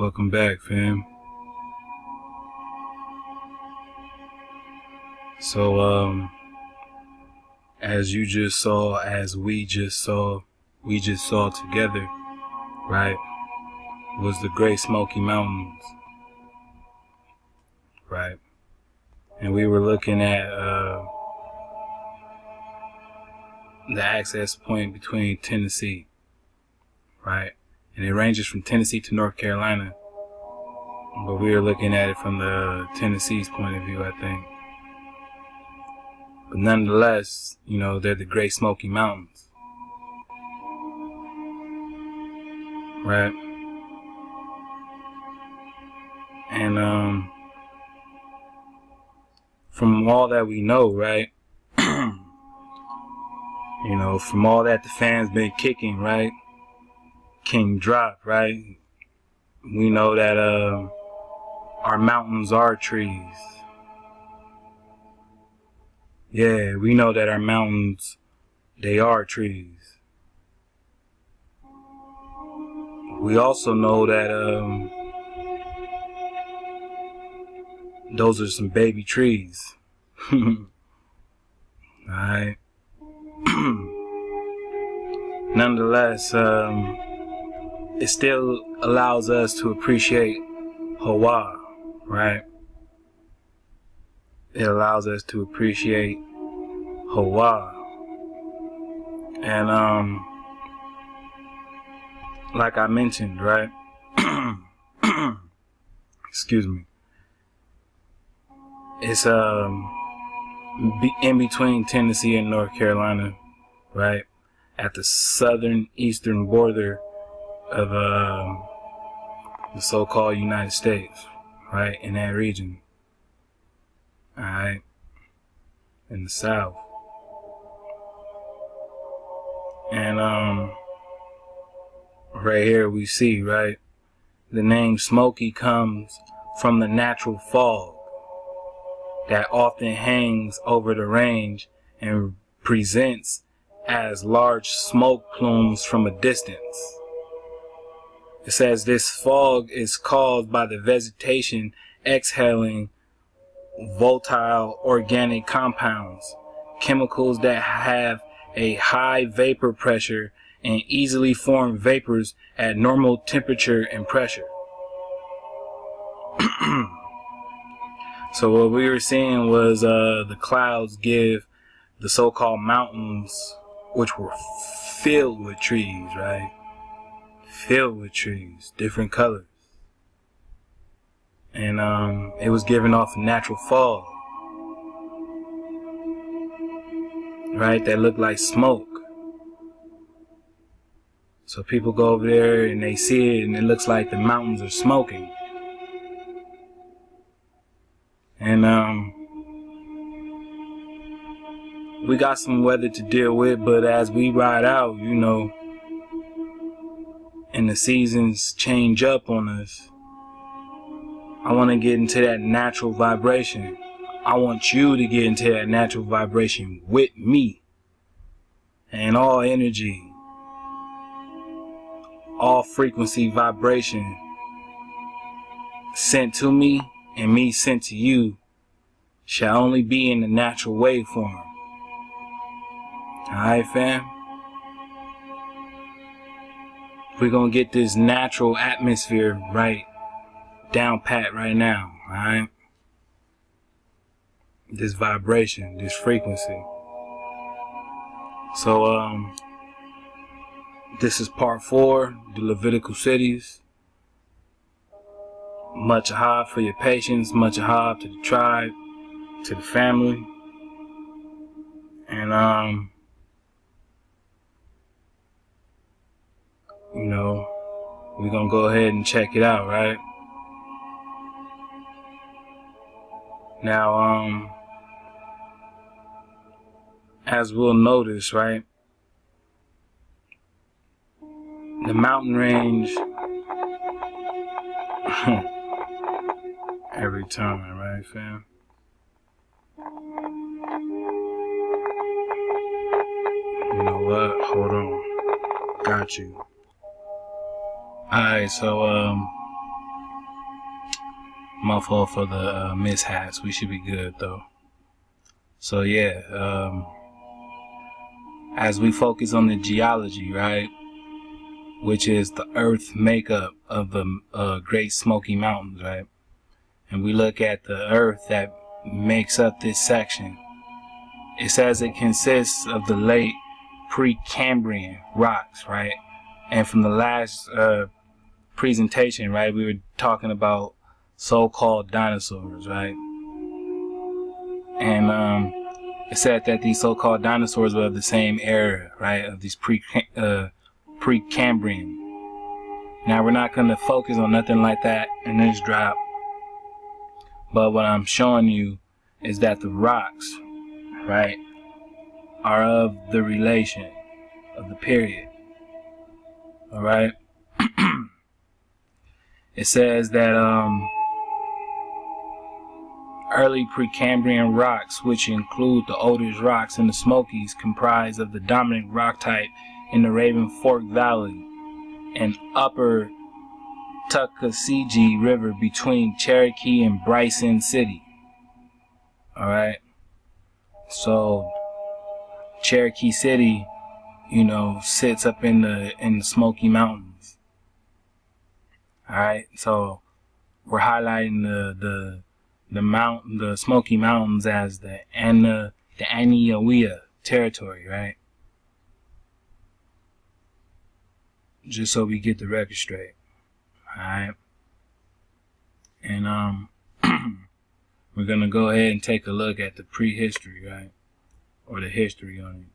Welcome back, fam. So, as you just saw, as we just saw together, right, was the Great Smoky Mountains, right? And we were looking at the access point between Tennessee, right? And it ranges from Tennessee to North Carolina, but we were looking at it from the Tennessee's point of view, I think. But nonetheless, you know, they're the Great Smoky Mountains, right? And from all that we know, right, you know, from all that the fans been kicking, right, King Drop, right, we know that our mountains are trees. Yeah, we know that our mountains, they are trees. We also know that those are some baby trees. Alright. Nonetheless, it still allows us to appreciate Hawaii, right? It allows us to appreciate Hawaii. And like I mentioned, right? Excuse me. It's in between Tennessee and North Carolina, right? At the southern eastern border of the so-called United States, right? In that region. Alright, in the south. And right here we see, right, the name Smoky comes from the natural fog that often hangs over the range and presents as large smoke plumes from a distance. It says this fog is caused by the vegetation exhaling volatile organic compounds, chemicals that have a high vapor pressure and easily form vapors at normal temperature and pressure. So what we were seeing was the clouds give the so-called mountains, which were filled with trees, right? Filled with trees, different colors. And it was giving off a natural fog, right, that looked like smoke. So people go over there and they see it and it looks like the mountains are smoking. And we got some weather to deal with, but as we ride out, you know, and the seasons change up on us, I want to get into that natural vibration. I want you to get into that natural vibration with me. And all energy, all frequency vibration sent to me and me sent to you shall only be in the natural waveform. Alright, fam? We're gonna get this natural atmosphere right down pat right now, alright? This vibration, this frequency. So, this is part 4, the Levitical cities. Much ahab for your patience, much ahab to the tribe, to the family. And, you know, we're gonna go ahead and check it out, right? Now, as we'll notice, right, the mountain range, every time, right, fam? You know what? Hold on. Got you. Alright, so, My fault for the mishaps. We should be good though. So yeah, as we focus on the geology, right, which is the earth makeup of the Great Smoky Mountains, right, and we look at the earth that makes up this section, it says it consists of the late Precambrian rocks, right? And from the last presentation, right, we were talking about so-called dinosaurs, right? And it said that these so-called dinosaurs were of the same era, right, of these Precambrian. Now we're not going to focus on nothing like that in this drop, but what I'm showing you is that the rocks, right, are of the relation of the period. All right. It says that early Precambrian rocks, which include the oldest rocks in the Smokies, comprise of the dominant rock type in the Raven Fork Valley and upper Tuckasegee River between Cherokee and Bryson City. All right. So Cherokee City, sits up in the Smoky Mountains. All right. So we're highlighting the Smoky Mountains as the Aniawea territory, right? Just so we get the record straight. Alright. And we're gonna go ahead and take a look at the prehistory, right? Or the history on it.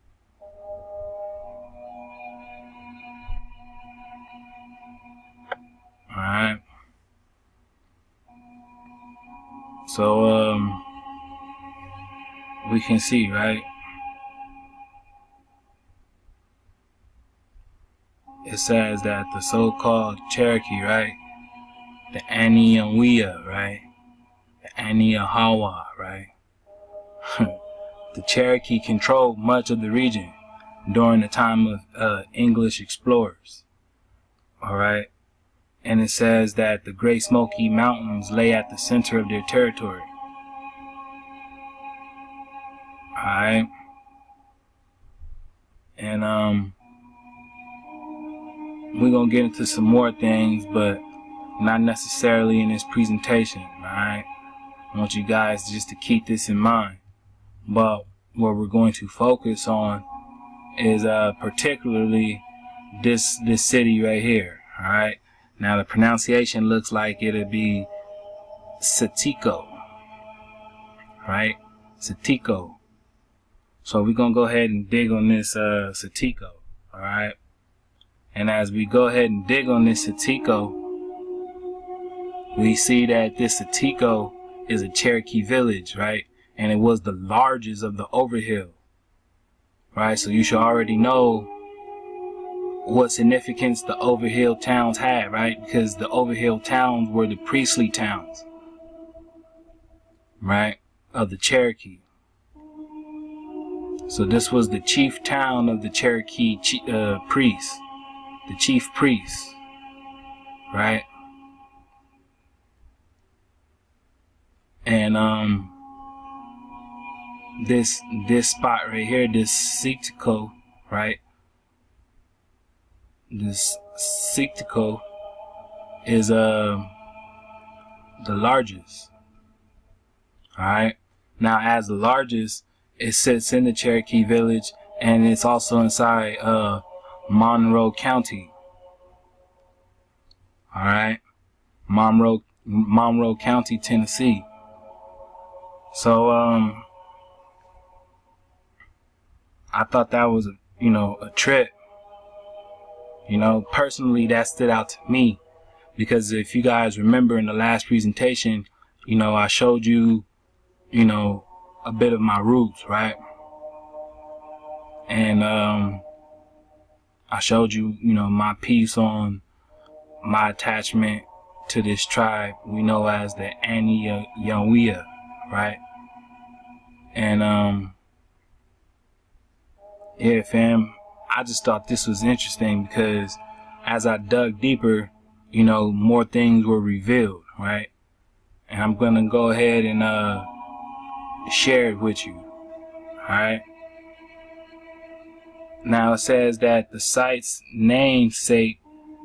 Alright. So we can see, right? It says that the so-called Cherokee, right? The Aniawea, right? The Aniahawa, right? The Cherokee controlled much of the region during the time of English explorers. All right. And it says that the Great Smoky Mountains lay at the center of their territory. All right. And we're going to get into some more things, but not necessarily in this presentation, alright? I want you guys just to keep this in mind. But what we're going to focus on is particularly this city right here, alright? Now the pronunciation looks like it'll be Satiko, right? Satiko. So we're going to go ahead and dig on this Satiko, alright? And as we go ahead and dig on this Satiko, we see that this Satiko is a Cherokee village, right? And it was the largest of the Overhill, right? So you should already know what significance the Overhill towns had, right? Because the Overhill towns were the priestly towns, right, of the Cherokee. So this was the chief town of the Cherokee priests. The chief priest, right? And this spot right here, this Satiko, right? This Satiko is the largest. All right. Now, as the largest, it sits in the Cherokee village, and it's also inside Monroe County. All right, Monroe County, Tennessee. So I thought that was a trip. Personally, that stood out to me because if you guys remember in the last presentation, I showed you, a bit of my roots, right? And I showed you, my piece on my attachment to this tribe we know as the Aniawea, right? And yeah, fam, I just thought this was interesting because as I dug deeper, more things were revealed, right? and I'm gonna go ahead and share it with you. Alright. Now it says that the site's namesake,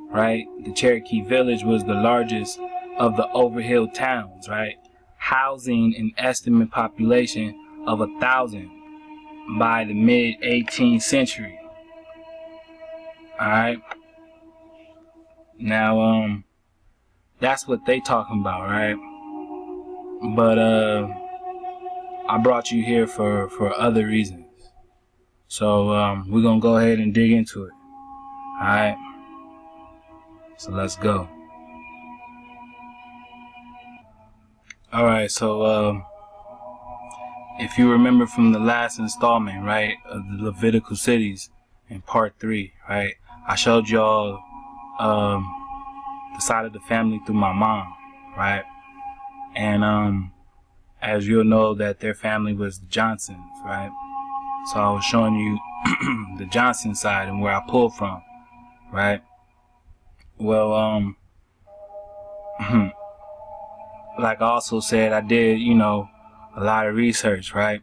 right, the Cherokee Village was the largest of the overhill towns, right, housing an estimated population of 1,000 by the mid 18th century. Alright. Now that's what they talking about, right? But I brought you here for other reasons. So we're gonna go ahead and dig into it. Alright. So let's go. Alright, so if you remember from the last installment, right, of the Levitical cities in part 3, right, I showed y'all the side of the family through my mom, right? And as you'll know, that their family was the Johnsons, right? So I was showing you the Johnson side and where I pulled from, right? Well, like I also said, I did, you know, a lot of research, right?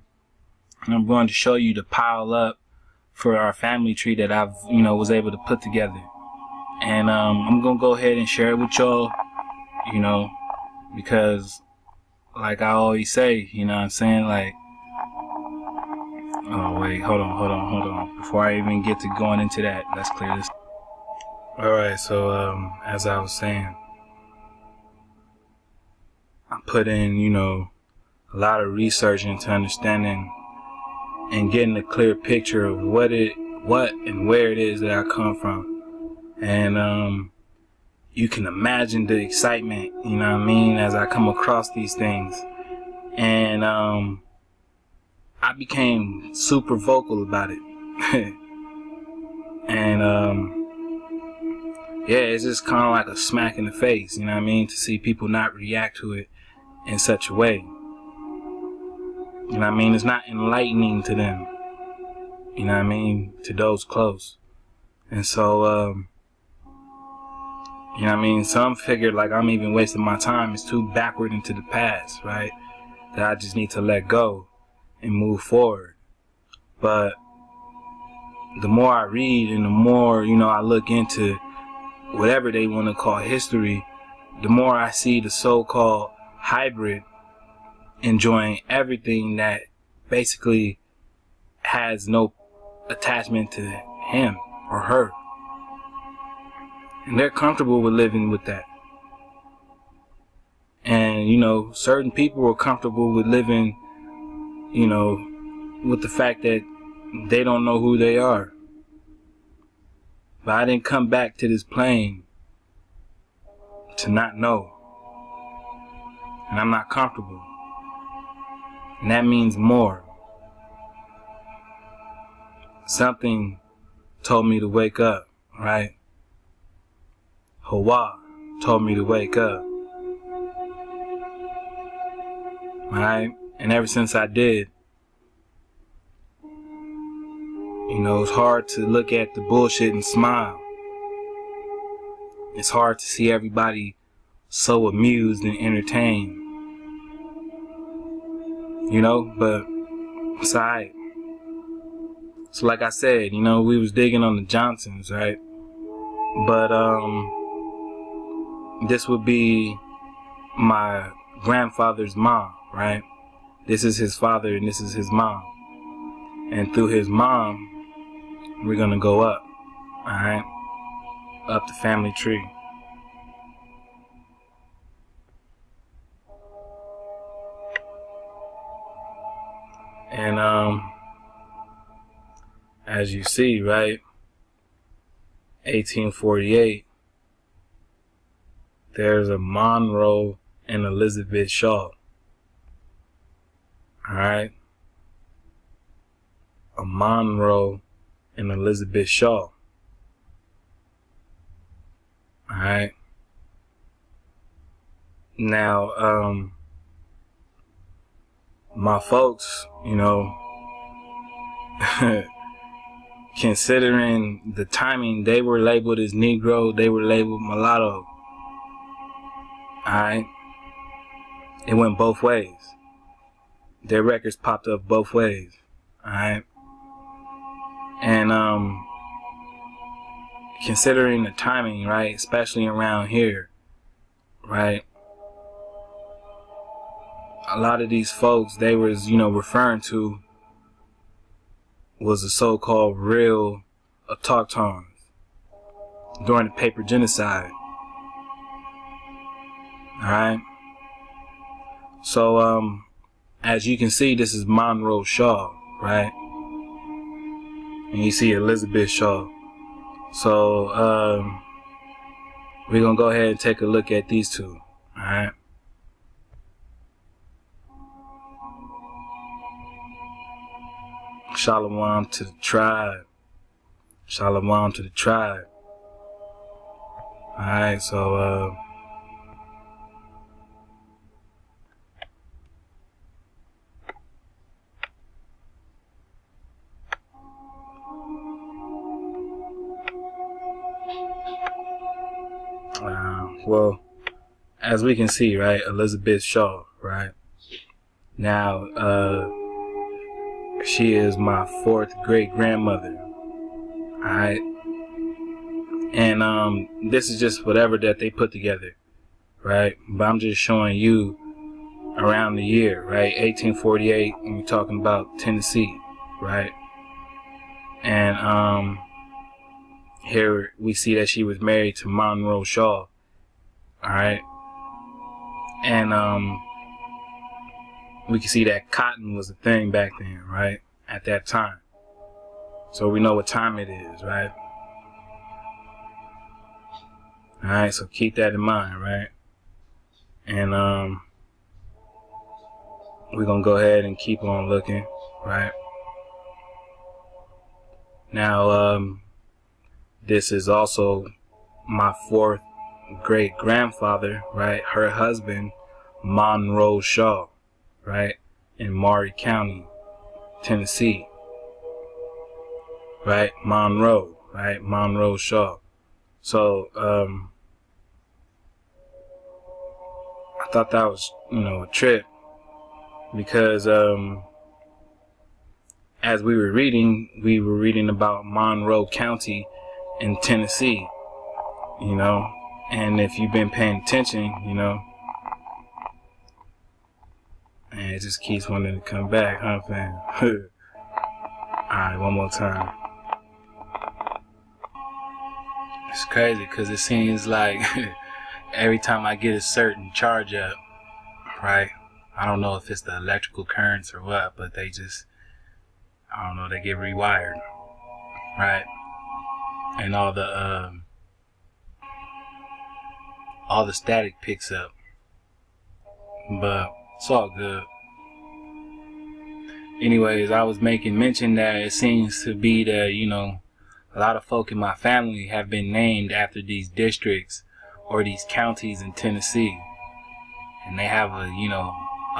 And I'm going to show you the pile up for our family tree that I've, you know, was able to put together. And I'm going to go ahead and share it with y'all, you know, because like I always say, you know what I'm saying, like, oh wait, hold on. Before I even get to going into that, let's clear this. Alright, so as I was saying, I put in, you know, a lot of research into understanding and getting a clear picture of what and where it is that I come from. And you can imagine the excitement, you know what I mean, as I come across these things. And I became super vocal about it. And yeah, it's just kind of like a smack in the face, you know what I mean, to see people not react to it in such a way. You know what I mean? It's not enlightening to them, you know what I mean, to those close. And so you know what I mean, some figured like I'm even wasting my time. It's too backward into the past, right, that I just need to let go and move forward. But the more I read and the more, you know, I look into whatever they want to call history, the more I see the so-called hybrid enjoying everything that basically has no attachment to him or her. And they're comfortable with living with that. And, you know, certain people are comfortable with living, you know, with the fact that they don't know who they are. But I didn't come back to this plane to not know. And I'm not comfortable. And that means more. Something told me to wake up, right? Hawa told me to wake up. Alright? And ever since I did, you know, it's hard to look at the bullshit and smile. It's hard to see everybody so amused and entertained. You know, but it's alright. So like I said, you know, we was digging on the Johnsons, right? But this would be my grandfather's mom, right? This is his father and this is his mom. And through his mom, we're gonna go up, alright? Up the family tree. And as you see, right, 1848, there's a Monroe and Elizabeth Shaw. Alright? A Monroe and Elizabeth Shaw. Alright? Now, my folks, you know, considering the timing, they were labeled as Negro, they were labeled mulatto. Alright? it went both ways. Their records popped up both ways. Alright? And considering the timing, right, especially around here, right, a lot of these folks they was, referring to was the so-called real autochtons during the paper genocide. Alright? So, as you can see, this is Monroe Shaw, right? And you see Elizabeth Shaw. So, we're going to go ahead and take a look at these two. Alright? Shalom to the tribe. Shalom to the tribe. Alright, so, well, as we can see, right, Elizabeth Shaw, right? Now, she is my 4th great grandmother. Alright? And this is just whatever that they put together, right? But I'm just showing you around the year, right? 1848, and we're talking about Tennessee, right? And here we see that she was married to Monroe Shaw. Alright? And we can see that cotton was a thing back then, right? At that time. So we know what time it is, right? Alright, so keep that in mind, right? And we're gonna go ahead and keep on looking, right? Now, this is also my 4th great grandfather, right? Her husband, Monroe Shaw, right? In Maury County, Tennessee, right? Monroe, right? Monroe Shaw. So, I thought that was, a trip, because, as we were reading about Monroe County in Tennessee, and if you've been paying attention, and it just keeps wanting to come back, huh, fam? Alright, one more time. It's crazy because it seems like every time I get a certain charge up, right? I don't know if it's the electrical currents or what, but they just, I don't know, they get rewired, right? And all the static picks up, but it's all good. Anyways, I was making mention that it seems to be that, a lot of folk in my family have been named after these districts or these counties in Tennessee. And they have a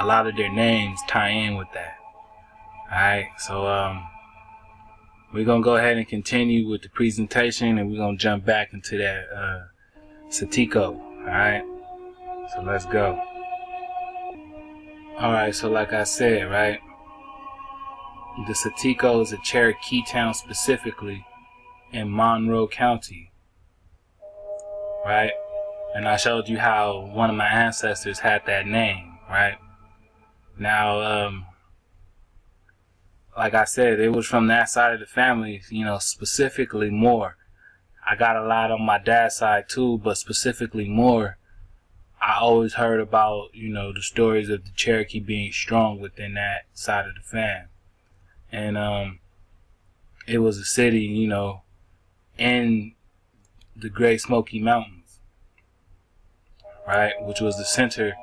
lot of their names tie in with that. Alright, so we're gonna go ahead and continue with the presentation, and we're gonna jump back into that Satiko. Alright, so let's go. Alright, so like I said, right, the Satiko is a Cherokee town specifically in Monroe County, right? And I showed you how one of my ancestors had that name, right? Now, like I said, it was from that side of the family, specifically more. I got a lot on my dad's side too, but specifically more, I always heard about, the stories of the Cherokee being strong within that side of the fam. And it was a city, in the Great Smoky Mountains, right, which was the center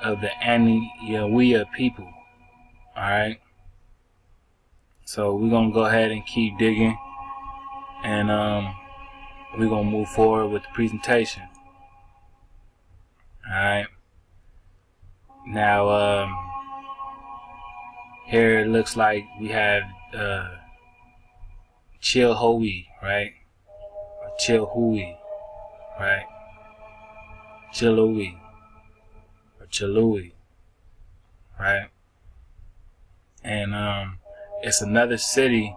of the Aniawea people. Alright, so we're gonna go ahead and keep digging, and we're gonna move forward with the presentation. Alright, now here it looks like we have Chilhowie, right? Or Chilhowie, right? Chilhowie or Chalui, right? And it's another city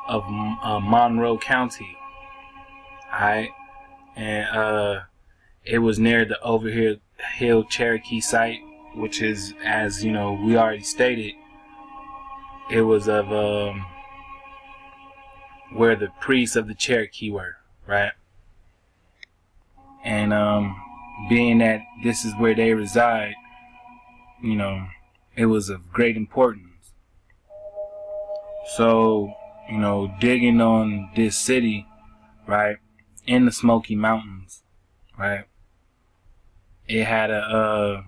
of Monroe County, alright? And it was near the Overhill Cherokee site, which is, as you know, we already stated, it was of where the priests of the Cherokee were, right? And being that this is where they reside, you know, it was of great importance. So, you know, digging on this city, right, in the Smoky Mountains, right, it had a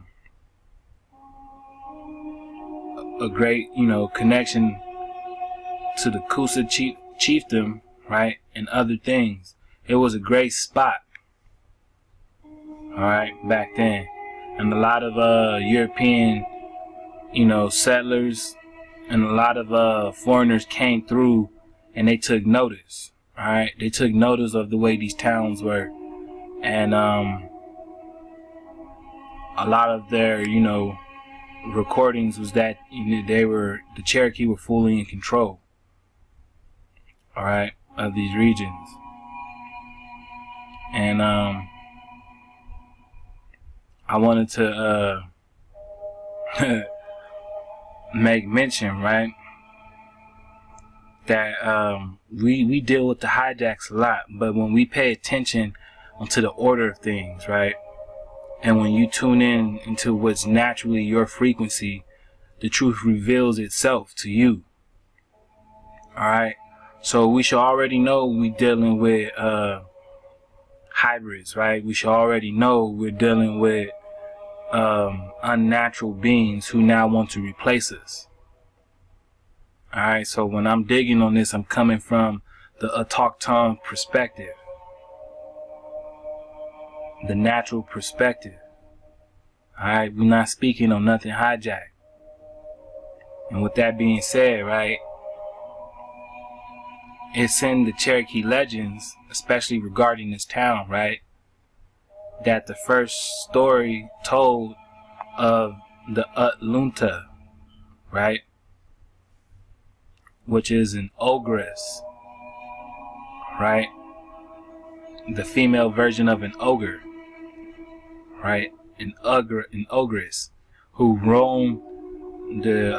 great, you know, connection to the Coosa chiefdom, right, and other things. It was a great spot, alright, back then. And a lot of European, you know, settlers and a lot of foreigners came through and they took notice, alright. They took notice of the way these towns were. And a lot of their, you know, recordings was that, you know, the Cherokee were fully in control, alright, of these regions. And I wanted to make mention, right, that we deal with the hijacks a lot, but when we pay attention to the order of things, right, and when you tune in into what's naturally your frequency, the truth reveals itself to you. Alright, so we should already know we're dealing with hybrids, right? We should already know we're dealing with unnatural beings who now want to replace us. Alright, so when I'm digging on this, I'm coming from the autochthon perspective, the natural perspective. Alright, we're not speaking on nothing hijacked. And with that being said, right, it's in the Cherokee legends, especially regarding this town, right, that the first story told of the Utlunta, right, which is an ogress, right, the female version of an ogre, right, an ogress who roamed the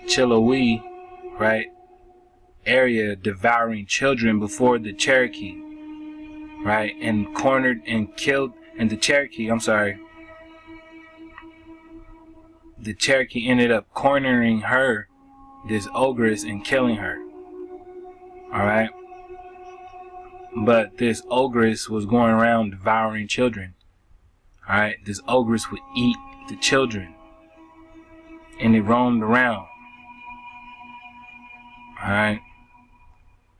Chiloé, right, area, devouring children before the Cherokee, right, and cornered and killed, and the Cherokee ended up cornering her, this ogress, and killing her. Alright, but this ogress was going around devouring children. Alright, this ogress would eat the children, and it roamed around. Alright,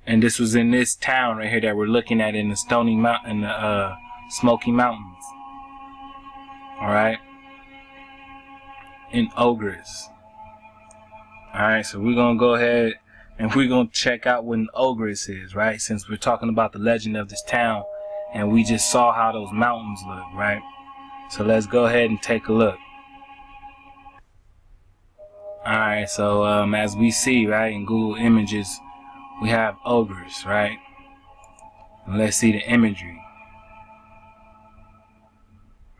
and this was in this town right here that we're looking at in the Smoky Mountains. Alright, in ogress. Alright, so we're gonna go ahead and we're gonna check out what an ogress is, right? Since we're talking about the legend of this town and we just saw how those mountains look, right? So let's go ahead and take a look. Alright, so as we see, right, in Google Images, we have ogres, right? And let's see the imagery.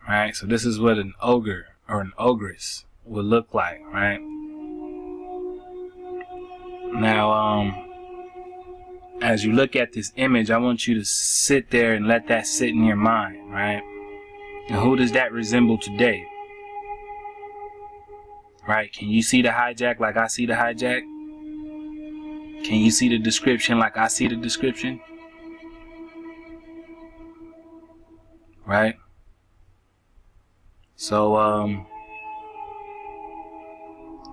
Alright, so this is what an ogre or an ogress would look like, right? Now, as you look at this image, I want you to sit there and let that sit in your mind, right? And who does that resemble today? Right? Can you see the hijack like I see the hijack? Can you see the description like I see the description? Right? So,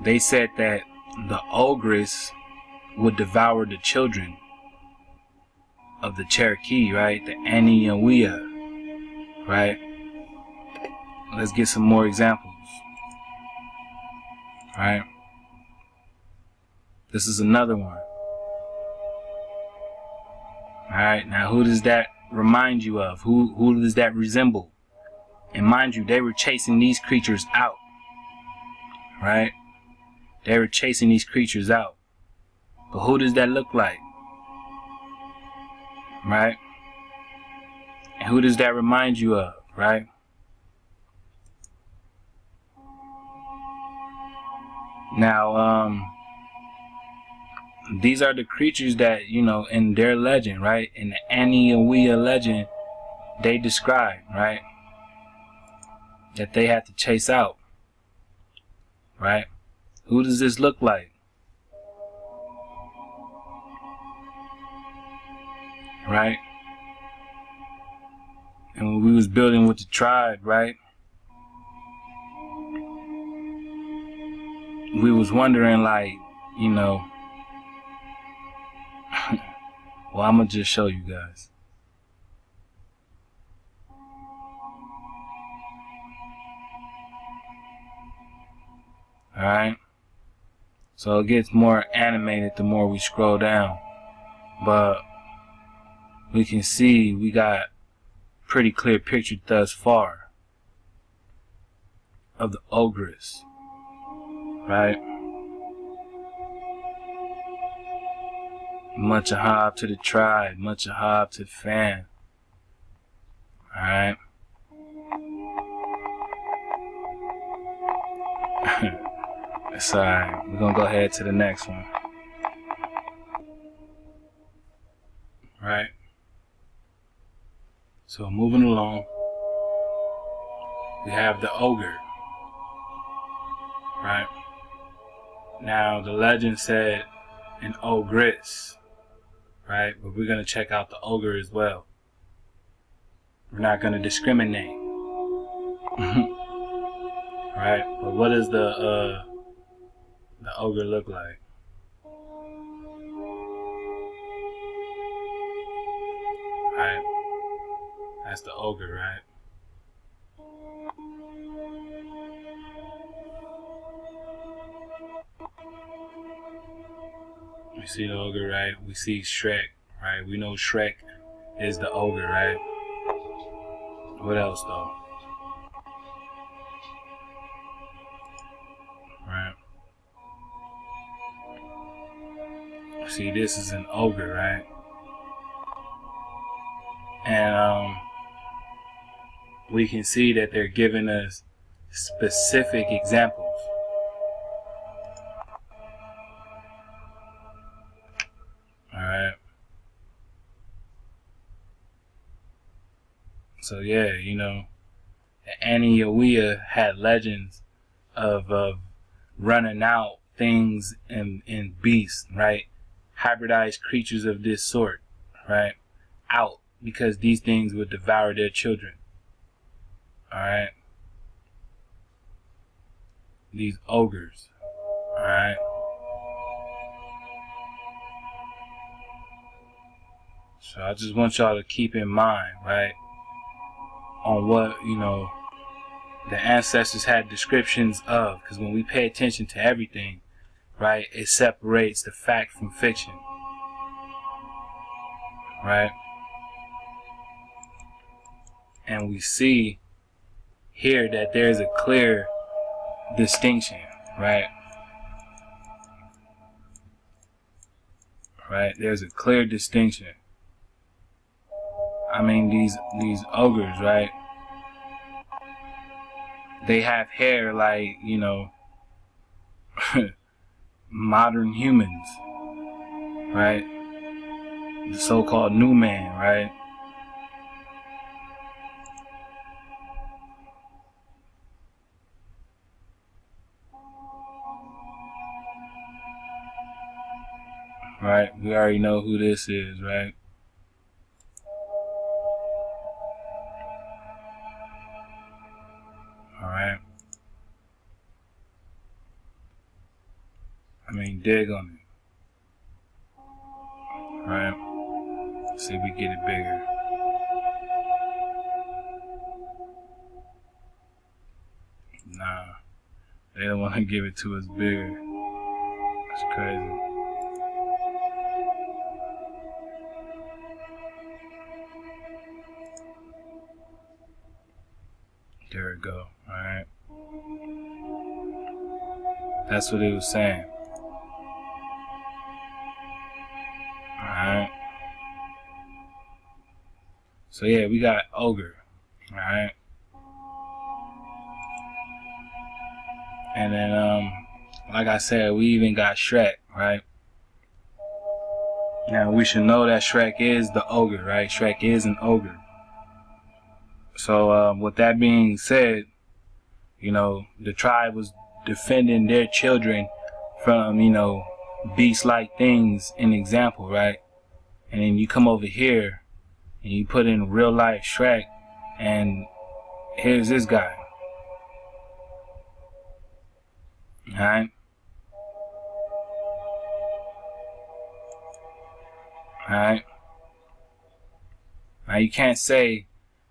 they said that the ogress would devour the children of the Cherokee, right? The Aniawea, right? Let's get some more examples. Right? This is another one. Alright, now who does that remind you of? Who does that resemble? And mind you, they were chasing these creatures out, right? They were chasing these creatures out. But who does that look like? Right? And who does that remind you of, right? Now, these are the creatures that, you know, in their legend, right? In the Aniawea legend, they describe, right? That they had to chase out, right? Who does this look like? Right? And when we was building with the tribe, right? We was wondering, like, you know, well, I'm gonna just show you guys. Alright? So it gets more animated the more we scroll down. But we can see we got pretty clear picture thus far of the ogress. Right? Much ahab to the tribe, much ahab to the fan. Alright? It's alright. We're gonna go ahead to the next one. Right? So moving along, we have the ogre. Right? Now the legend said an ogress. Right? But we're gonna check out the ogre as well. We're not gonna discriminate. Right? But what does the ogre look like? Right? That's the ogre, right? We see the ogre, right? We see Shrek, right? We know Shrek is the ogre, right? What else, though? Right? See, this is an ogre, right? And we can see that they're giving us specific examples. Alright. So yeah, you know, Aniawea had legends of running out things and beasts, right? Hybridized creatures of this sort, right? Out because these things would devour their children. Alright? These ogres. Alright? So I just want y'all to keep in mind, right? On what, you know, the ancestors had descriptions of. Because when we pay attention to everything, right, it separates the fact from fiction. Right? And we see here that there's a clear distinction, right? Right? There's a clear distinction. I mean, these ogres, right? They have hair like, you know, modern humans, right? The so-called new man, right? Right? We already know who this is, right? Alright? I mean, dig on it. Right? See if we get it bigger. Nah. They don't want to give it to us bigger. It's crazy. go. Alright. That's what it was saying. Alright. So yeah, we got ogre. Alright. And then like I said, we even got Shrek, right? Now we should know that Shrek is the ogre, right? Shrek is an ogre. So with that being said, you know, the tribe was defending their children from, you know, beast-like things, an example, right? And then you come over here and you put in real life Shrek, and here's this guy. Alright? Alright? Now you can't say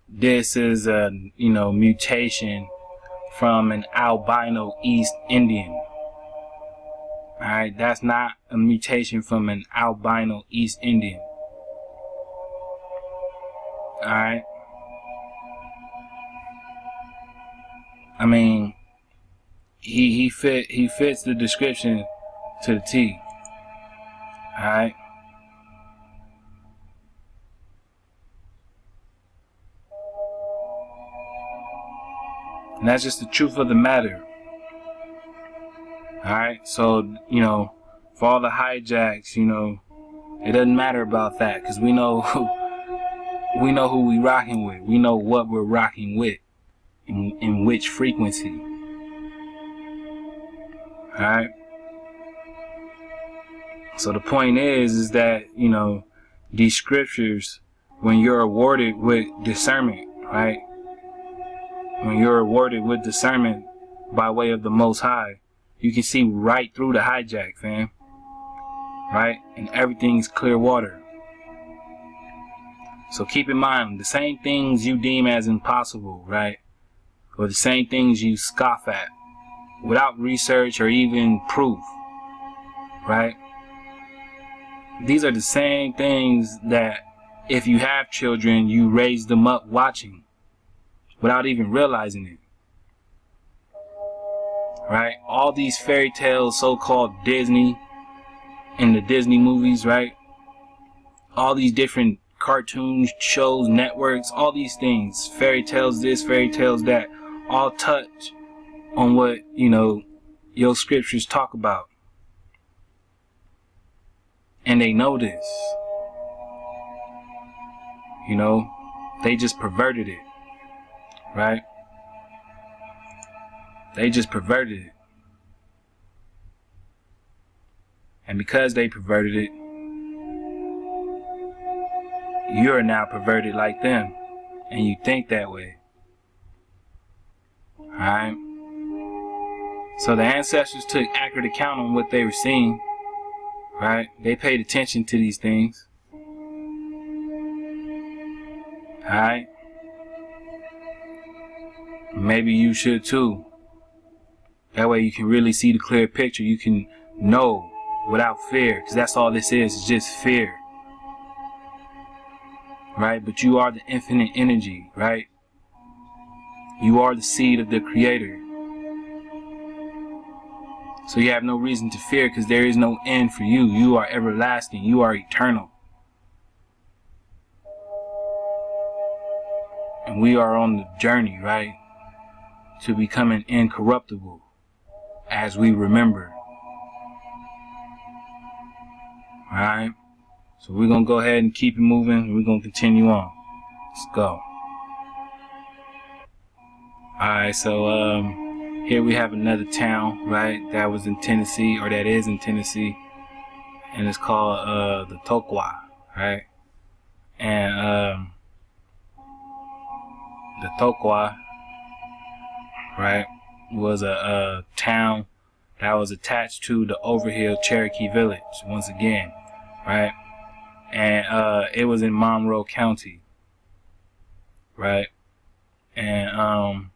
this is a, you know, mutation from an albino East Indian. Alright? That's not a mutation from an albino East Indian. Alright? I mean, he fits the description to the T. Alright? And that's just the truth of the matter. Alright? So, you know, for all the hijacks, you know, it doesn't matter about that, because we know who we rocking with. We know what we're rocking with in which frequency. Alright? So the point is that, you know, these scriptures, when you're awarded with discernment, right? When you're awarded with discernment by way of the Most High, you can see right through the hijack, fam. Right? And everything's clear water. So keep in mind, the same things you deem as impossible, right? Or the same things you scoff at without research or even proof, right? These are the same things that if you have children, you raise them up watching without even realizing it, right? All these fairy tales, so-called Disney, in the Disney movies, right? All these different cartoons, shows, networks, all these things, fairy tales this, fairy tales that, all touch on what, you know, your scriptures talk about. And they know this. You know, they just perverted it. Right? They just perverted it. And because they perverted it, you're now perverted like them. And you think that way. Alright? So the ancestors took accurate account on what they were seeing. Right? They paid attention to these things. Alright? Maybe you should too. That way you can really see the clear picture. You can know without fear. Because that's all this is. It's just fear. Right? But you are the infinite energy. Right? You are the seed of the Creator. So you have no reason to fear, because there is no end for you. You are everlasting. You are eternal. And we are on the journey, right, to becoming incorruptible as we remember. Alright? So we're going to go ahead and keep it moving. We're going to continue on. Let's go. Alright, so here we have another town, right, that was in Tennessee, or that is in Tennessee, and it's called the Tokwa, right? And the Tokwa, right, was a town that was attached to the Overhill Cherokee Village, once again, right? And it was in Monroe County, right? And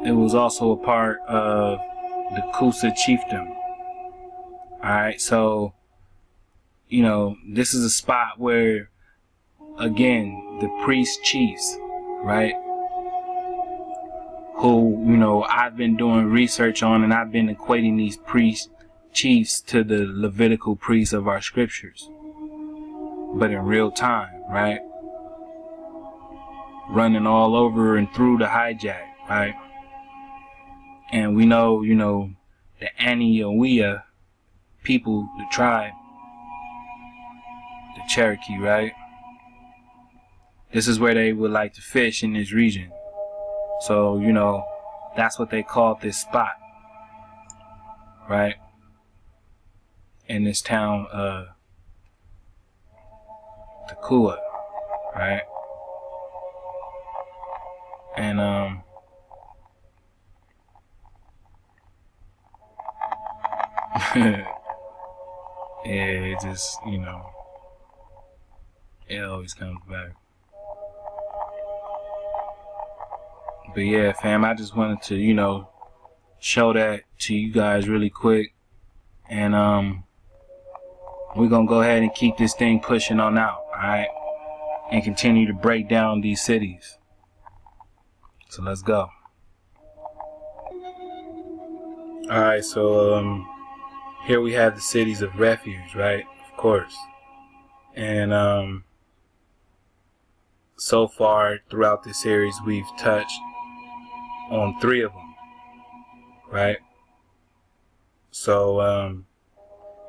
it was also a part of the Coosa Chiefdom. Alright, so, you know, this is a spot where, again, the priest chiefs, right? Who, you know, I've been doing research on, and I've been equating these chiefs to the Levitical priests of our scriptures, but in real time, right? Running all over and through the hijack, right? And we know, you know, the Aniawea people, the tribe, the Cherokee, right? This is where they would like to fish in this region. So, you know, that's what they called this spot, right? In this town, Takua, right? And, yeah, it just, you know, it always comes back. But yeah, fam, I just wanted to, you know, show that to you guys really quick. And we're gonna go ahead and keep this thing pushing on out, alright? And continue to break down these cities. So let's go. Alright, so here we have the cities of refuge, right? Of course. And so far throughout this series we've touched on 3 of them, right? So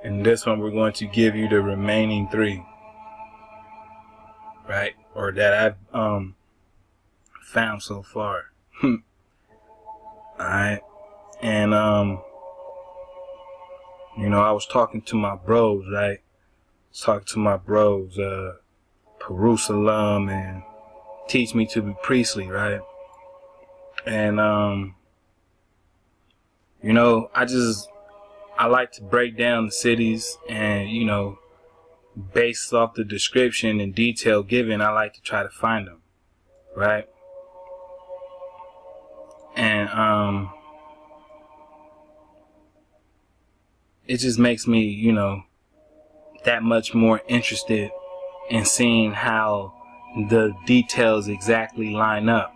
in this one we're going to give you the remaining 3, right? Or that I've found so far. Alright. And you know, I was talking to my bros, right? I was talking to my bros, Jerusalem and Teach Me to Be Priestly, right? And you know, I like to break down the cities, and you know, based off the description and detail given, I like to try to find them, right? And it just makes me, you know, that much more interested in seeing how the details exactly line up,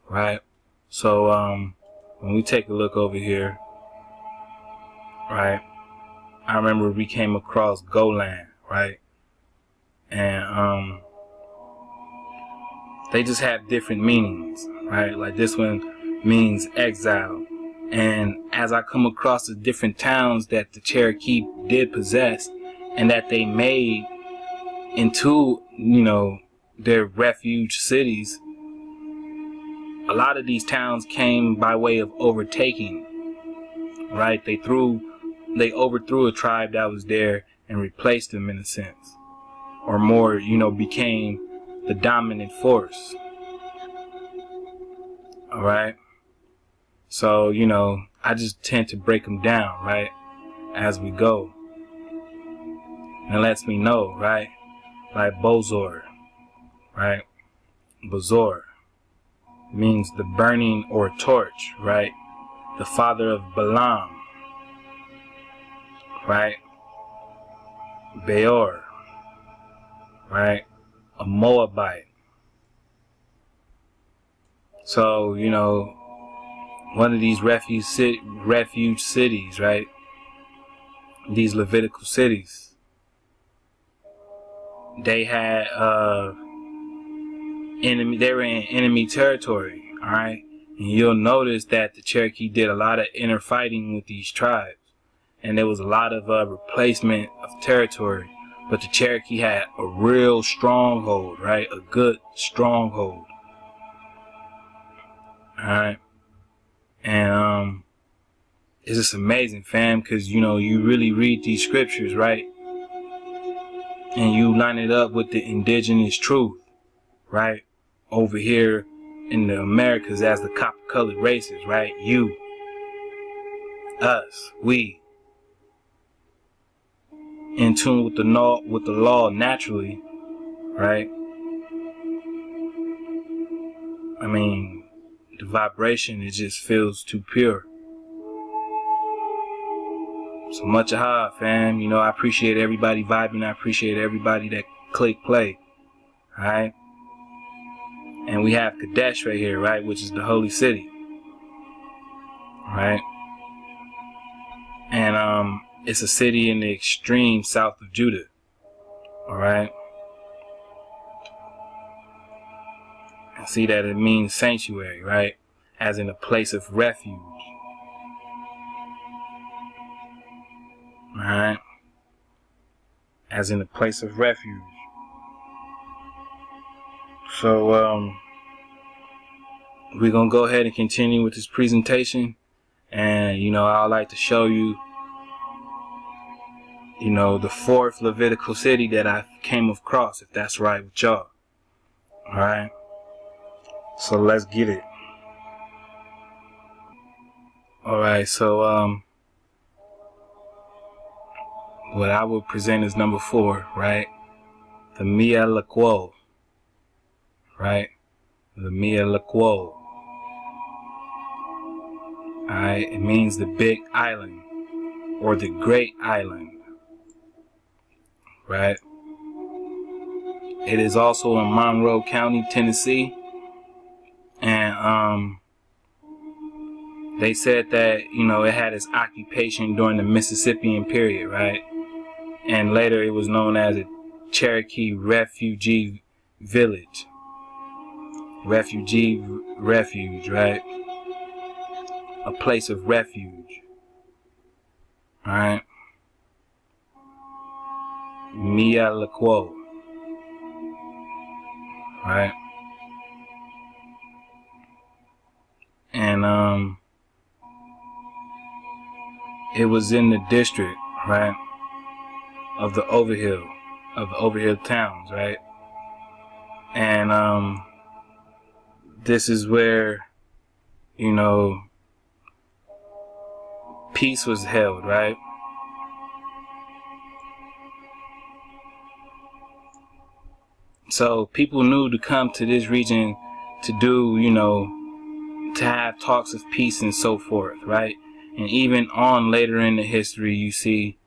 right? So when we take a look over here, right, I remember we came across Golan, right? And they just have different meanings, right? Like this one means exile. And as I come across the different towns that the Cherokee did possess and that they made into, you know, their refuge cities, a lot of these towns came by way of overtaking, right? They overthrew a tribe that was there and replaced them in a sense, or more, you know, became the dominant force. All right. So, you know, I just tend to break them down, right, as we go. And it lets me know, right, like Bozor, right? Bozor means the burning or torch, right? The father of Balaam, right? Beor, right? A Moabite. So, you know, one of these refuge cities, right? These Levitical cities, they had they were in enemy territory, all right? And you'll notice that the Cherokee did a lot of inner fighting with these tribes, and there was a lot of replacement of territory. But the Cherokee had a real stronghold, right? A good stronghold, all right? And it's just amazing, fam, because, you know, you really read these scriptures, right? And you line it up with the indigenous truth, right? Over here in the Americas as the copper-colored races, right? You, us, we, in tune with the law naturally, right? I mean, the vibration, it just feels too pure. So much aha, fam. You know, I appreciate everybody vibing. I appreciate everybody that click play. Alright? And we have Kadesh right here, right, which is the holy city, right? And it's a city in the extreme south of Judah, all right? And see that it means sanctuary, right? As in a place of refuge, all right? As in a place of refuge. So, we're going to go ahead and continue with this presentation. And, I'd like to show you, the fourth Levitical city that I came across, if that's right with y'all. Alright? So let's get it. Alright, so, what I will present is number 4, right? The Levitical. Right? The Levitical. Alright, it means the big island or the great island. Right? It is also in Monroe County, Tennessee. And they said that, it had its occupation during the Mississippian period, right? And later it was known as a Cherokee refugee village. Refuge, right? A place of refuge. Alright? Levitical. Right? And it was in the district, right, of the Overhill towns, right? And this is where, peace was held, right? So people knew to come to this region to do, to have talks of peace and so forth, right? And even on later in the history, you see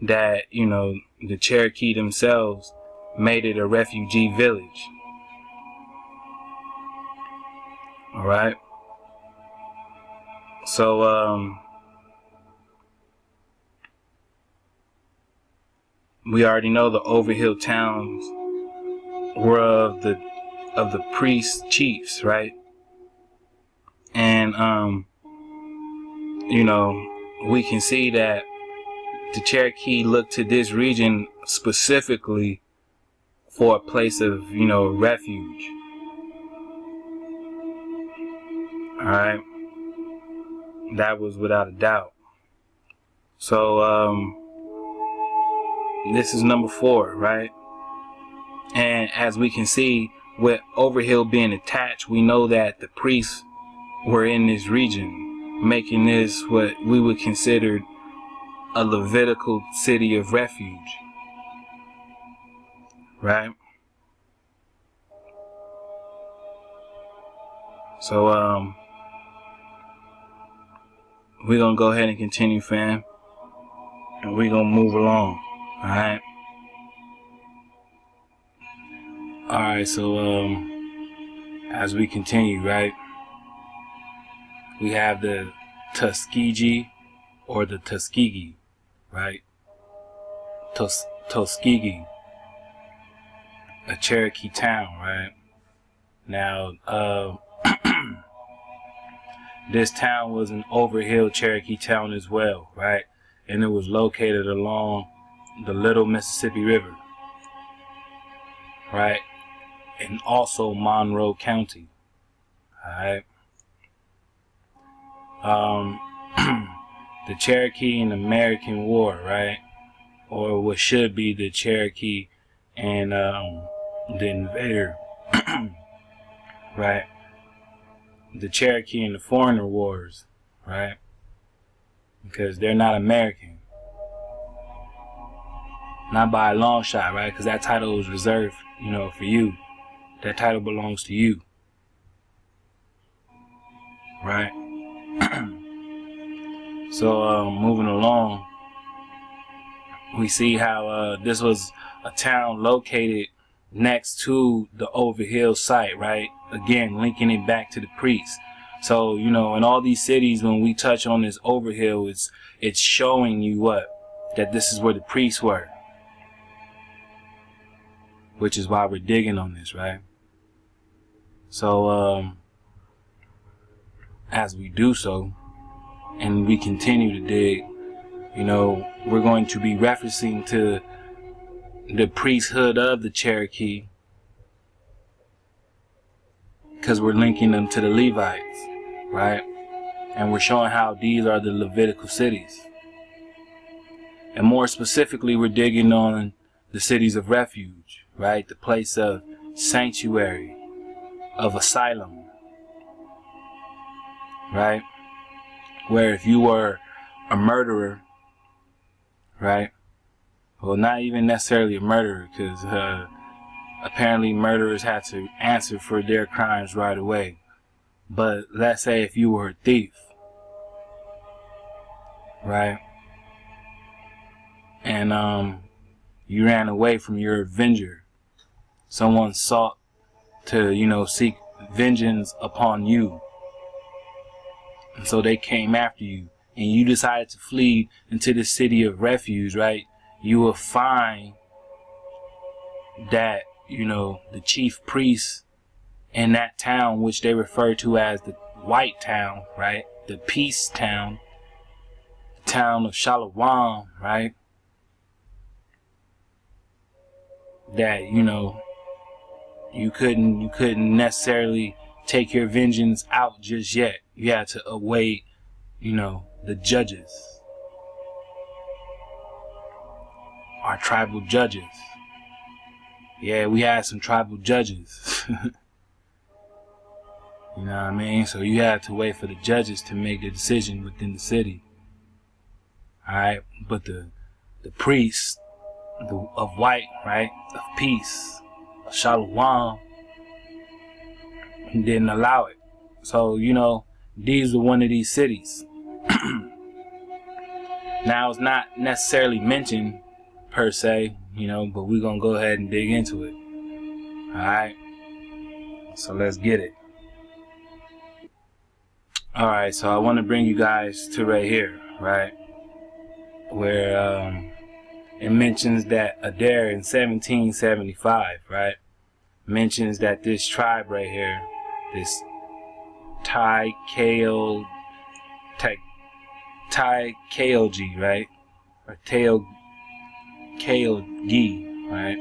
that, the Cherokee themselves made it a refugee village. Alright? So, we already know the Overhill towns were of the priest chiefs, right? And we can see that the Cherokee looked to this region specifically for a place of, refuge. Alright? That was without a doubt. So, this is number 4, right? And as we can see, with Overhill being attached, we know that the priests were in this region, making this what we would consider a Levitical city of refuge. Right? So, we're going to go ahead and continue, fam. And we're going to move along. Alright? Alright, so, as we continue, right? We have the Tuskegee or the Tuskegee, right? Tuskegee, a Cherokee town, right? Now, this town was an Overhill Cherokee town as well, right? And it was located along the Little Mississippi River, right? And also Monroe County, alright? The Cherokee and American War, right? Or what should be the Cherokee and the invader, right? The Cherokee and the Foreigner Wars, right? Because they're not American. Not by a long shot, right? Because that title was reserved, for you. That title belongs to you. Right? So, moving along, we see how this was a town located next to the Overhill site, right? again, linking it back to the priests. So, you know, in all these cities, when we touch on this overhill, it's showing you what? That this is where the priests were. Which is why we're digging on this, right? So, as we do so, and we continue to dig, you know, we're going to be referencing to the priesthood of the Cherokee, because we're linking them to the Levites, right? And we're showing how these are the Levitical cities. And more specifically, we're digging on the cities of refuge, right? The place of sanctuary, of asylum, right? Where if you were a murderer, right? Well, not even necessarily a murderer, because apparently murderers had to answer for their crimes right away. But let's say if you were a thief, right? And you ran away from your avenger. Someone sought to, you know, seek vengeance upon you. And so they came after you, and you decided to flee into the city of refuge, right? You will find that, you know, the chief priest in that town, which they refer to as the White Town, right? The Peace Town, the town of Shalom, right? That, you know, you couldn't necessarily take your vengeance out just yet. You had to await, you know, the judges, our tribal judges. Yeah, we had some tribal judges. You know what I mean? So you had to wait for the judges to make the decision within the city. Alright, but the priests of white, right, of peace, of Shalom, didn't allow it. So, you know, these are one of these cities. Now, it's not necessarily mentioned per se, you know, but we're gonna go ahead and dig into it. Alright, so let's get it. Alright, so I want to bring you guys to right here, right, where it mentions that Adair in 1775, right, mentions that this tribe right here, this Taikaogi, right, or Taikaogi, right,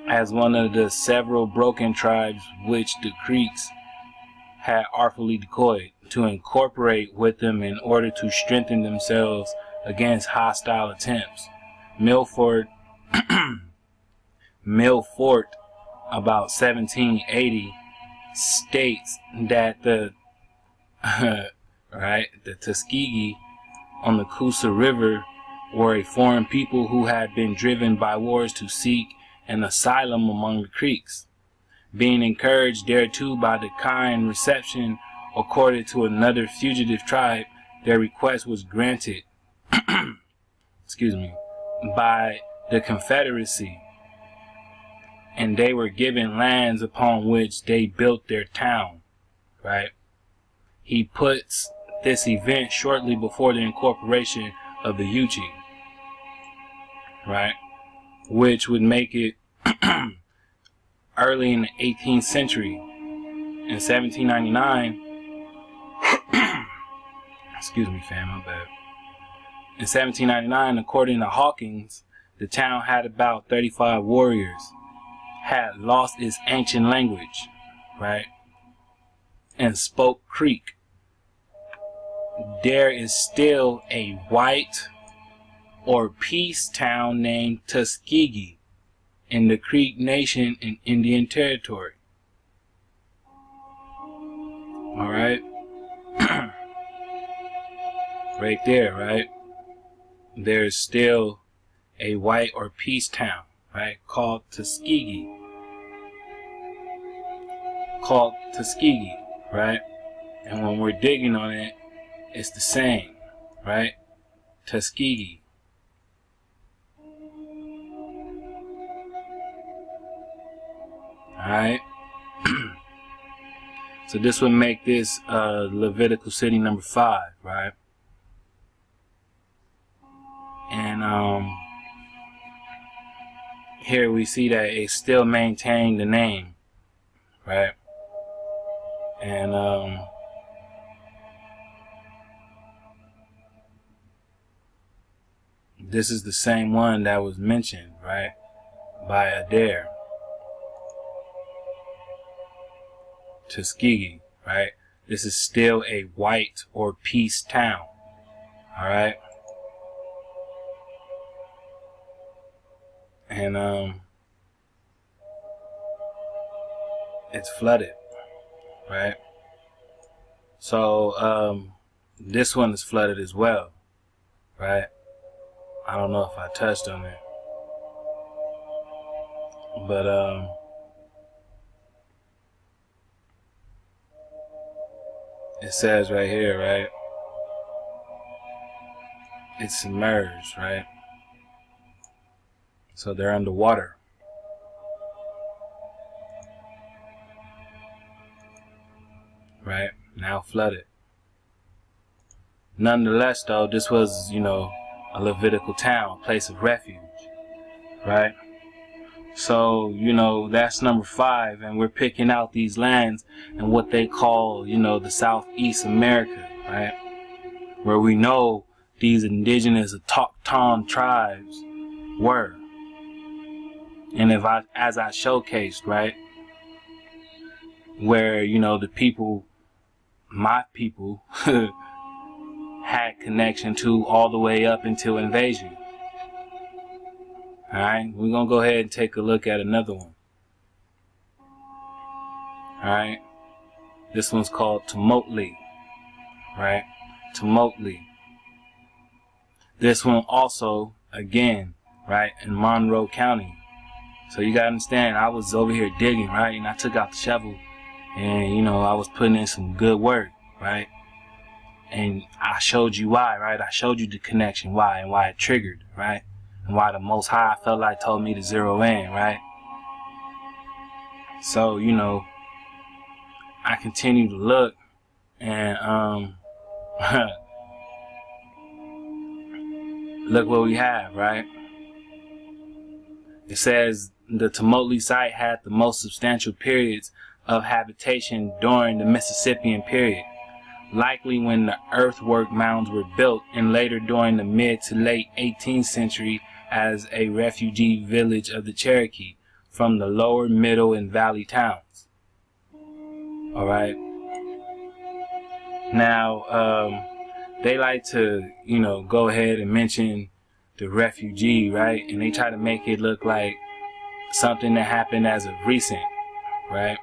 as one of the several broken tribes which the Creeks had artfully decoyed to incorporate with them in order to strengthen themselves against hostile attempts. Milford, about 1780, states that the the Tuskegee on the Coosa River were a foreign people who had been driven by wars to seek an asylum among the Creeks. Being encouraged thereto by the kind reception accorded to another fugitive tribe, their request was granted by the Confederacy, and they were given lands upon which they built their town, right? He puts this event shortly before the incorporation of the Yuchi, right? Which would make it early in the 18th century. In 1799, excuse me fam, my bad. In 1799, according to Hawkins, the town had about 35 warriors, had lost its ancient language, right, and spoke Creek. There is still a white or peace town named Tuskegee in the Creek Nation in Indian Territory. Alright? Right there, right? There's still a white or peace town, right? Called Tuskegee. Right? And when we're digging on it, it's the same, right? Tuskegee. Alright? So this would make this Levitical city number 5, right? And here we see that it still maintained the name, right? And this is the same one that was mentioned, right, by Adair, Tuskegee, right? This is still a white or peace town, all right? And it's flooded, right? So this one is flooded as well, right? I don't know if I touched on it, but it says right here, right? It's submerged, right? So they're underwater. Right? Now flooded. Nonetheless, though, this was, you know, a Levitical town, a place of refuge. Right? So, you know, that's number 5, and we're picking out these lands and what they call, you know, the Southeast America, right? Where we know these indigenous autochthon tribes were. And as I showcased, right, where, you know, the people, my people, had connection to all the way up until invasion. Alright, we're going to go ahead and take a look at another one. Alright, this one's called Tumultly, right? Tumultly. This one also, again, right, in Monroe County. So you gotta understand, I was over here digging, right, and I took out the shovel, and, you know, I was putting in some good work, right? And I showed you why, right? I showed you the connection, why, and why it triggered, right? And why the Most High felt like told me to zero in, right? So, you know, I continue to look, and look what we have, right? It says the Tumultly site had the most substantial periods of habitation during the Mississippian period, likely when the earthwork mounds were built, and later during the mid to late 18th century as a refugee village of the Cherokee from the lower, middle, and valley towns. Alright. Now, they like to, you know, go ahead and mention the refugee, right? And they try to make it look like something that happened as of recent, right?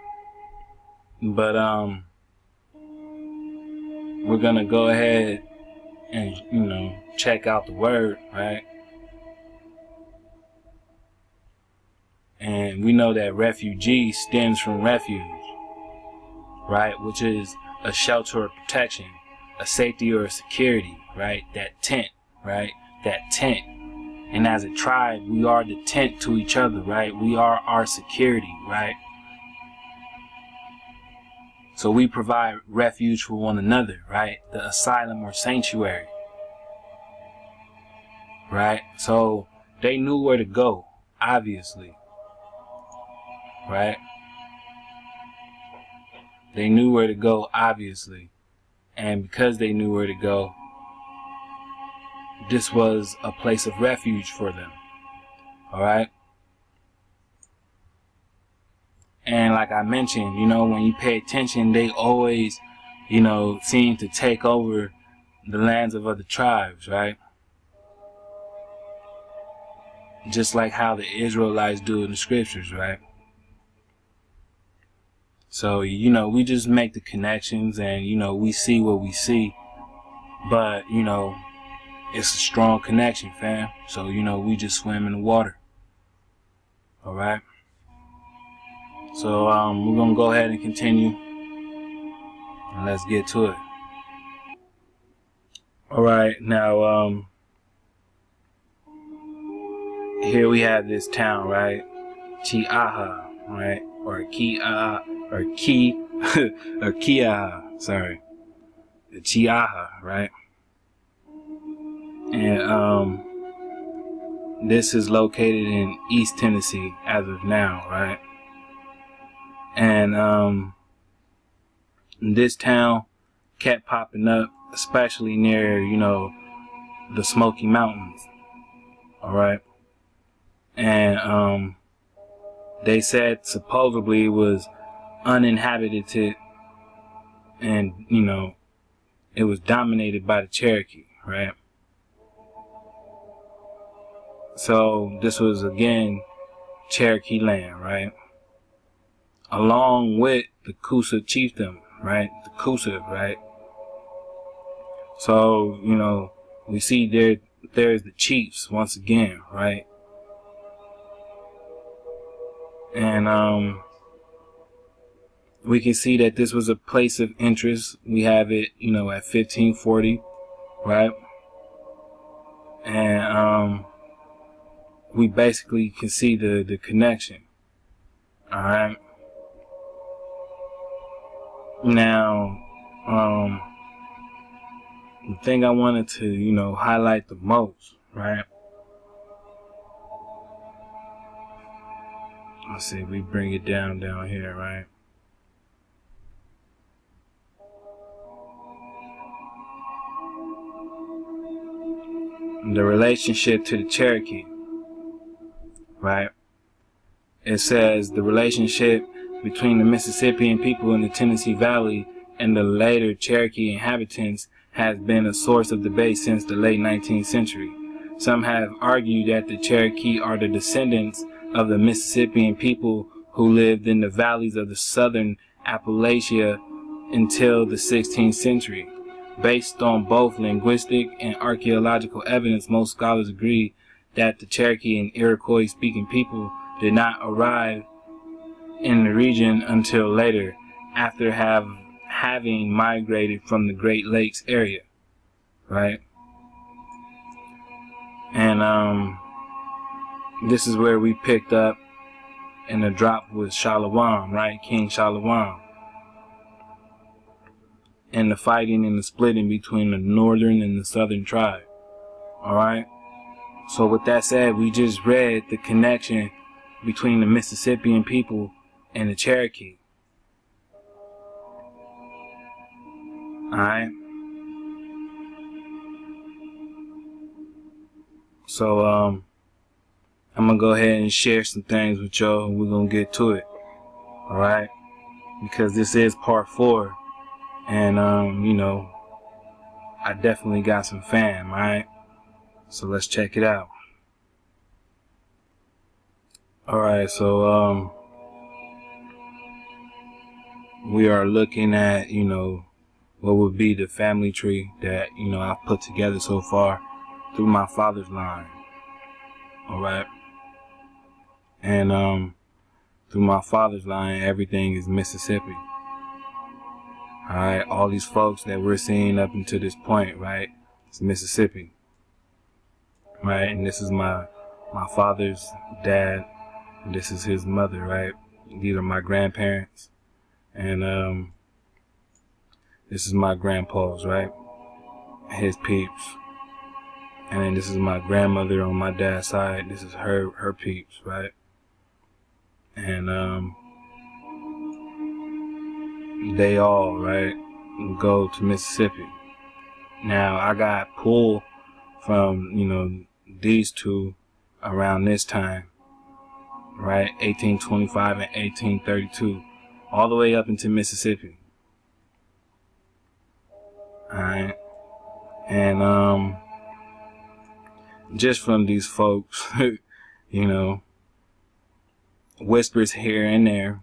But we're gonna go ahead and, you know, check out the word, right? And we know that refugee stems from refuge, right? Which is a shelter or protection, a safety or a security, right? That tent, right? That tent. And as a tribe, we are the tent to each other, right? We are our security, right? So we provide refuge for one another, right? The asylum or sanctuary, right? So they knew where to go, obviously, right? They knew where to go, obviously. And because they knew where to go, this was a place of refuge for them. Alright? And like I mentioned, you know, when you pay attention, they always, you know, seem to take over the lands of other tribes, right? Just like how the Israelites do in the scriptures, right? So, you know, we just make the connections and, you know, we see what we see. But, you know, it's a strong connection, fam. So, you know, we just swim in the water. Alright? So, we're going to go ahead and continue. And let's get to it. Alright, now, here we have this town, right? Chiaha, right? Or Kiaha, or Ki or Kiaha, sorry, the Chiaha, right? And this is located in East Tennessee as of now, right? And this town kept popping up, especially near, the Smoky Mountains, all right? And they said supposedly it was uninhabited, and it was dominated by the Cherokee, right? So this was again Cherokee land, right? Along with the Coosa chiefdom, right? The Coosa, right? So, we see there's the chiefs once again, right? And we can see that this was a place of interest. We have it, at 1540, right? And we basically can see the connection. All right. Now, the thing I wanted to, highlight the most, right? Let's see, we bring it down here, right? The relationship to the Cherokee, right? It says the relationship between the Mississippian people in the Tennessee Valley and the later Cherokee inhabitants has been a source of debate since the late 19th century. Some have argued that the Cherokee are the descendants of the Mississippian people who lived in the valleys of the southern Appalachia until the 16th century. Based on both linguistic and archaeological evidence, most scholars agree that the Cherokee and Iroquois-speaking people did not arrive in the region until later, after having migrated from the Great Lakes area, right? And this is where we picked up in the drop with Shalawam, right? King Shalawam. And the fighting and the splitting between the northern and the southern tribe. Alright? So with that said, we just read the connection between the Mississippian people and the Cherokee. Alright? So I'm gonna go ahead and share some things with y'all, and we're gonna get to it. Alright? Because this is part 4. And I definitely got some fam, alright? So let's check it out. Alright, so we are looking at, what would be the family tree that, I've put together so far through my father's line. Alright? And through my father's line, everything is Mississippi. Alright, all these folks that we're seeing up until this point, right? It's Mississippi. Right, and this is my father's dad, and this is his mother, right? These are my grandparents. And this is my grandpa's, right? His peeps. And then this is my grandmother on my dad's side. This is her peeps, right? And they all, right, go to Mississippi. Now, I got pulled from, these two around this time, right, 1825 and 1832, all the way up into Mississippi. Alright, and just from these folks, whispers here and there,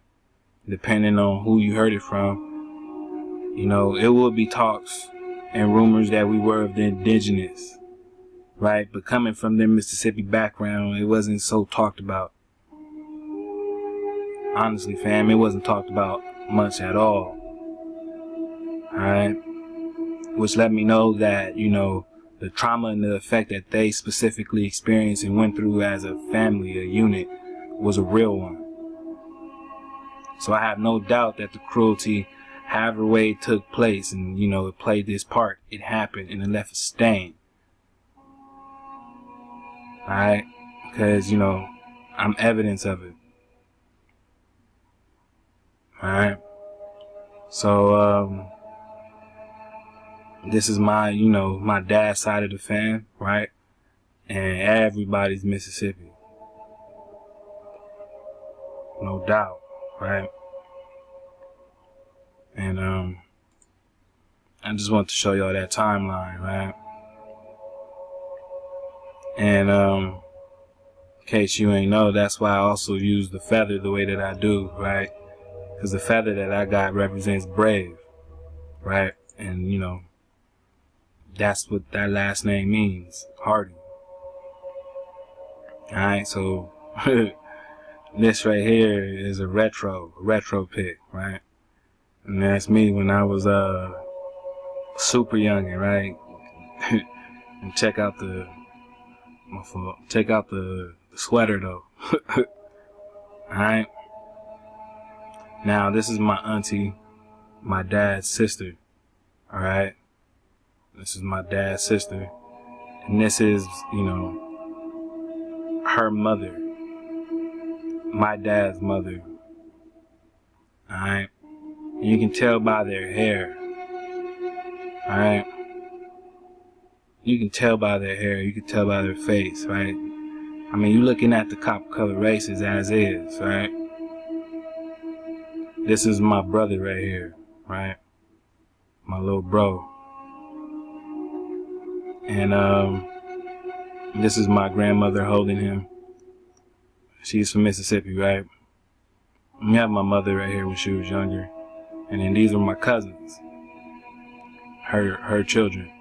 depending on who you heard it from, it would be talks and rumors that we were of the indigenous, right? But coming from their Mississippi background, it wasn't so talked about. Honestly, fam, it wasn't talked about much at all. Alright? Which let me know that, the trauma and the effect that they specifically experienced and went through as a family, a unit, was a real one. So I have no doubt that the cruelty, however way it took place, and it played this part, it happened and it left a stain. Alright? Because, I'm evidence of it. Alright? So, this is my, my dad's side of the fam, right? And everybody's Mississippi. No doubt, right? And, I just want to show y'all that timeline, right? And, in case you ain't know, that's why I also use the feather the way that I do, right? Because the feather that I got represents brave, right? And, that's what that last name means, Hardy. Alright, so this right here is a retro pic, right? And that's me when I was super youngin', right? And check out the sweater though. Alright. Now this is my auntie, my dad's sister. Alright. This is my dad's sister. And this is, her mother. My dad's mother. Alright. And you can tell by their hair. Alright. You can tell by their hair. You can tell by their face, right? I mean, you're looking at the copper color races as is, right? This is my brother right here, right? My little bro. And this is my grandmother holding him. She's from Mississippi, right? We have my mother right here when she was younger. And then these are my cousins. Her children.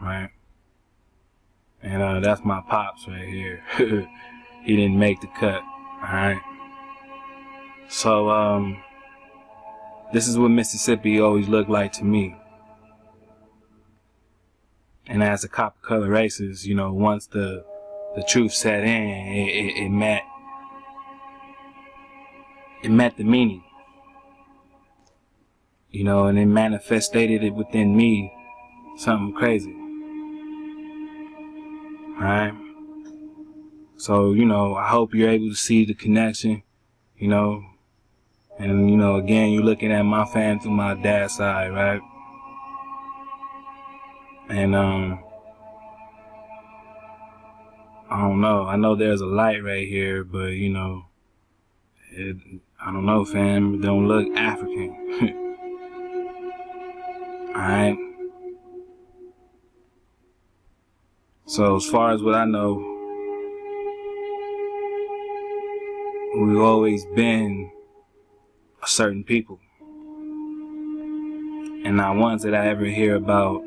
Right? And that's my pops right here. He didn't make the cut. Alright? So, this is what Mississippi always looked like to me. And as the copper color races, once the truth set in, it met the meaning. And it manifested it within me something crazy. Alright? So, I hope you're able to see the connection, and, again, you're looking at my fam through my dad's side, right? And, I don't know. I know there's a light right here, but, I don't know, fam. It don't look African. Alright? So, as far as what I know, we've always been a certain people. And not once did I ever hear about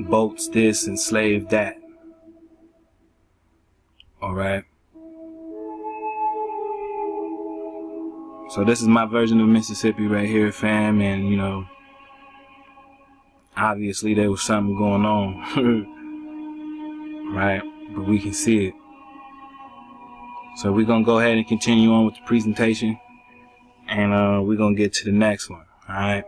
boats this and slave that. Alright? So this is my version of Mississippi right here, fam, and obviously there was something going on. Right? But we can see it. So we're gonna go ahead and continue on with the presentation, and we're gonna get to the next one. Alright?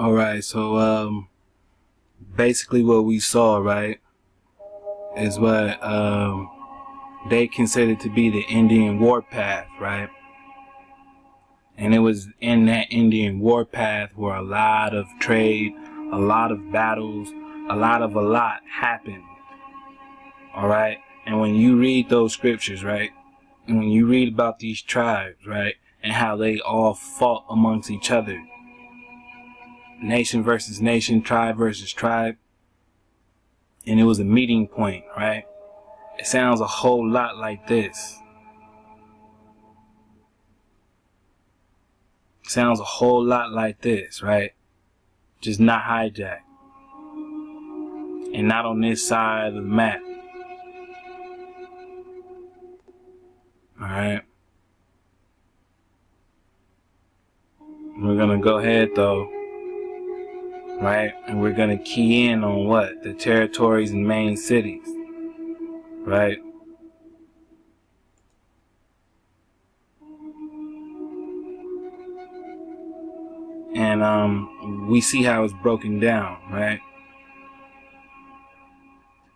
Alright, so basically what we saw, right, is what they considered to be the Indian warpath, right? And it was in that Indian warpath where a lot of trade, a lot of battles, a lot happened. Alright? And when you read those scriptures, right, and when you read about these tribes, right, and how they all fought amongst each other, nation versus nation, tribe versus tribe, and it was a meeting point, right? It sounds a whole lot like this. It sounds a whole lot like this, right? Just not hijacked. And not on this side of the map. Alright? We're gonna go ahead though, right? And we're gonna key in on what? The territories and main cities. Right? And we see how it's broken down, right?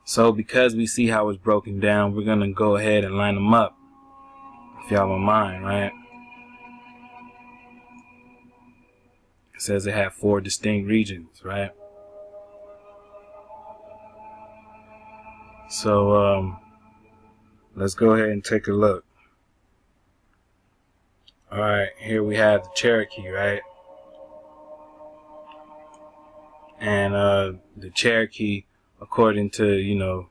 So because we see how it's broken down, we're gonna go ahead and line them up, if y'all don't mind, right? It says they have 4 distinct regions, right? So let's go ahead and take a look. Alright, here we have the Cherokee, right? And the Cherokee, according to, you know,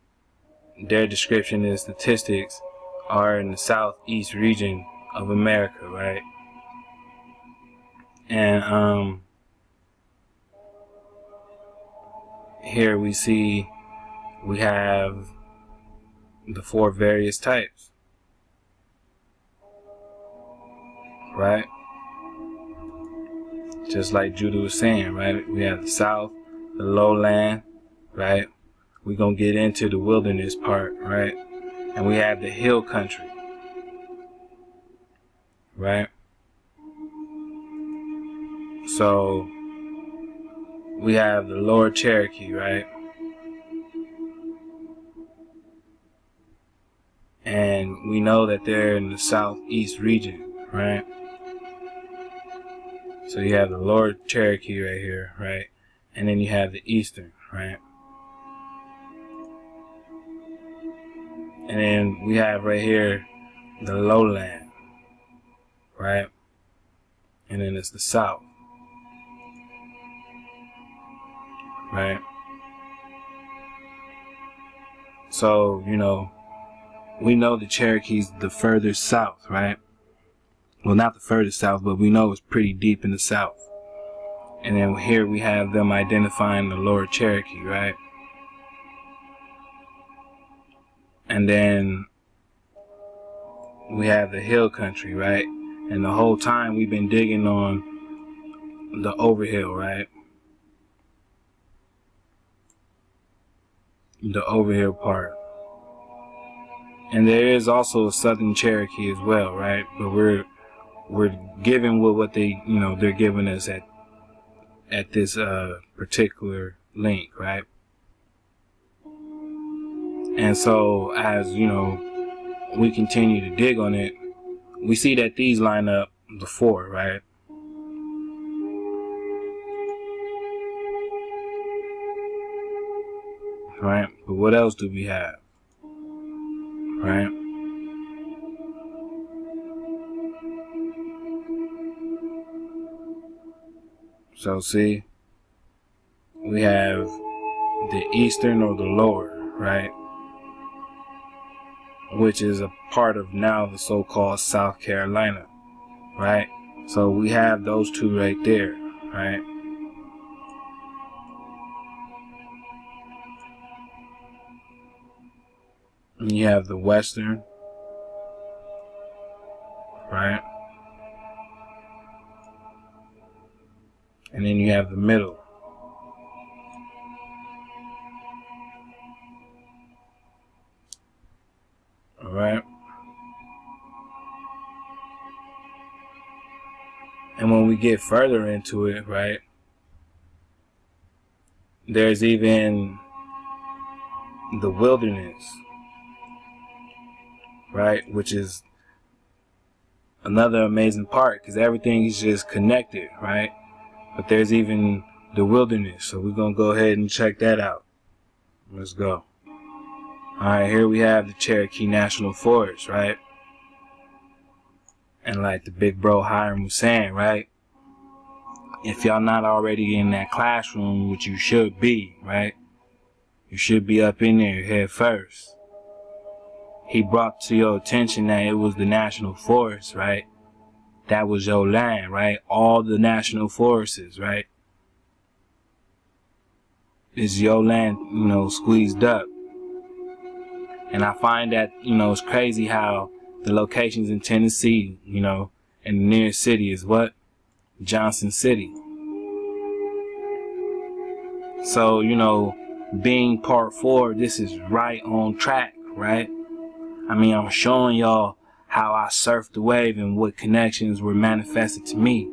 their description and statistics, are in the southeast region of America, right? And here we see we have the 4 various types, right? Just like Judah was saying, right? We have the south, the lowland, right? We're gonna get into the wilderness part, right? And we have the hill country, right? So we have the lower Cherokee, right? And we know that they're in the southeast region, right? So you have the lower Cherokee right here, right? And then you have the eastern, right? And then we have right here the lowland, right? And then it's the south, right? So, you know, we know the Cherokee's the further south, right? Well, not the furthest south, but we know it's pretty deep in the south. And then here we have them identifying the lower Cherokee, right? And then we have the hill country, right? And the whole time we've been digging on the overhill, right? The overhill part. And there is also a southern Cherokee as well, right? But we're given with what they, you know, they're giving us at this particular link, right? And so as, you know, we continue to dig on it, we see that these line up the 4, right? Right? But what else do we have? Right? So see, we have the eastern or the lower, right? Which is a part of now the so-called South Carolina, right? So we have those 2 right there, right? And you have the western, right? And then you have the middle. Alright? And when we get further into it, right, there's even the wilderness, right? Which is another amazing part, because everything is just connected, right? But there's even the wilderness, so we're gonna go ahead and check that out. Let's go. Alright, here we have the Cherokee National Forest, right? And like the big bro Hiram was saying, right? If y'all not already in that classroom, which you should be, right? You should be up in there head first. He brought to your attention that it was the national forest, right? That was your land, right? All the national forests, right? Is your land, squeezed up. And I find that, it's crazy how the locations in Tennessee, and the nearest city is what? Johnson City. So, being part 4, this is right on track, right? I mean, I'm showing y'all how I surfed the wave and what connections were manifested to me.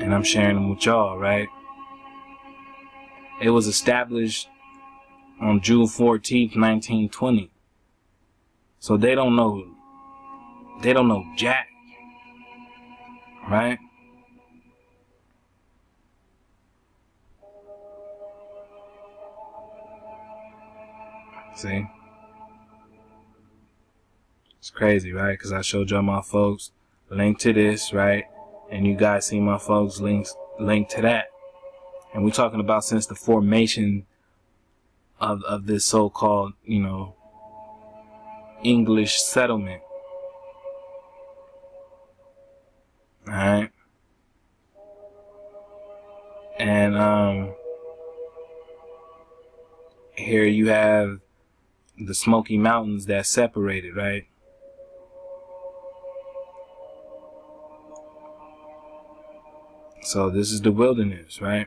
And I'm sharing them with y'all, right? It was established on June 14th, 1920. So they don't know jack, right? See? It's crazy, right? Because I showed y'all my folks link to this, right? And you guys see my folks link to that. And we're talking about since the formation of this so-called, English settlement. Alright? And here you have the Smoky Mountains that separated, right? So this is the wilderness, right?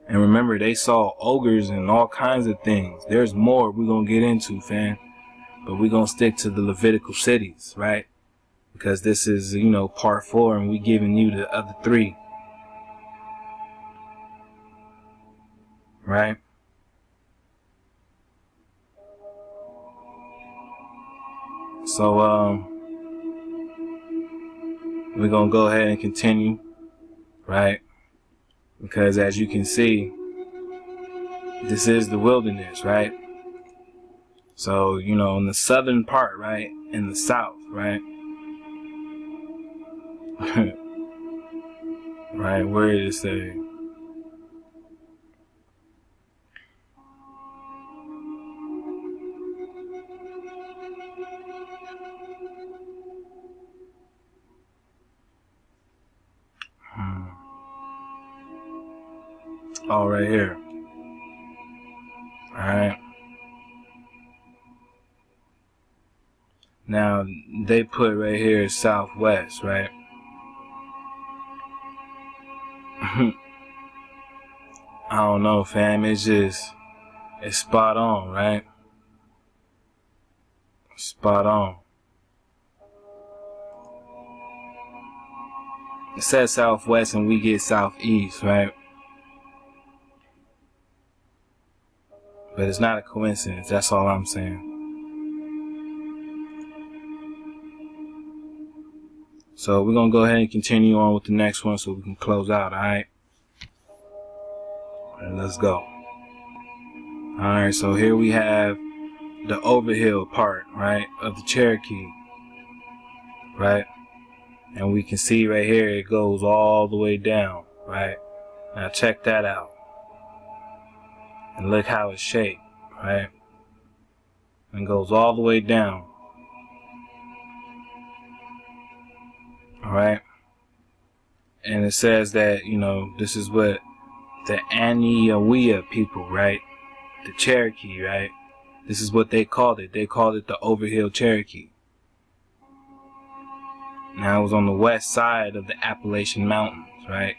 And remember, they saw ogres and all kinds of things. There's more we're going to get into, fam. But we're going to stick to the Levitical cities, right? Because this is, part 4, and we giving you the other 3. Right? So, we're going to go ahead and continue, right? Because as you can see, this is the wilderness, right? So, in the southern part, right? In the south, right? Right, where did it say? Oh, right here. Alright. Now, they put right here southwest, right? I don't know, fam. It's spot on, right? Spot on. It says southwest and we get southeast, right? But it's not a coincidence. That's all I'm saying. So we're going to go ahead and continue on with the next one so we can close out, alright? And let's go. Alright, so here we have the overhill part, right, of the Cherokee, right? And we can see right here it goes all the way down, right? Now check that out. And look how it's shaped, right? And goes all the way down. Alright? And it says that, this is what the Aniawea people, right? The Cherokee, right? This is what they called it. They called it the Overhill Cherokee. Now it was on the west side of the Appalachian Mountains, right?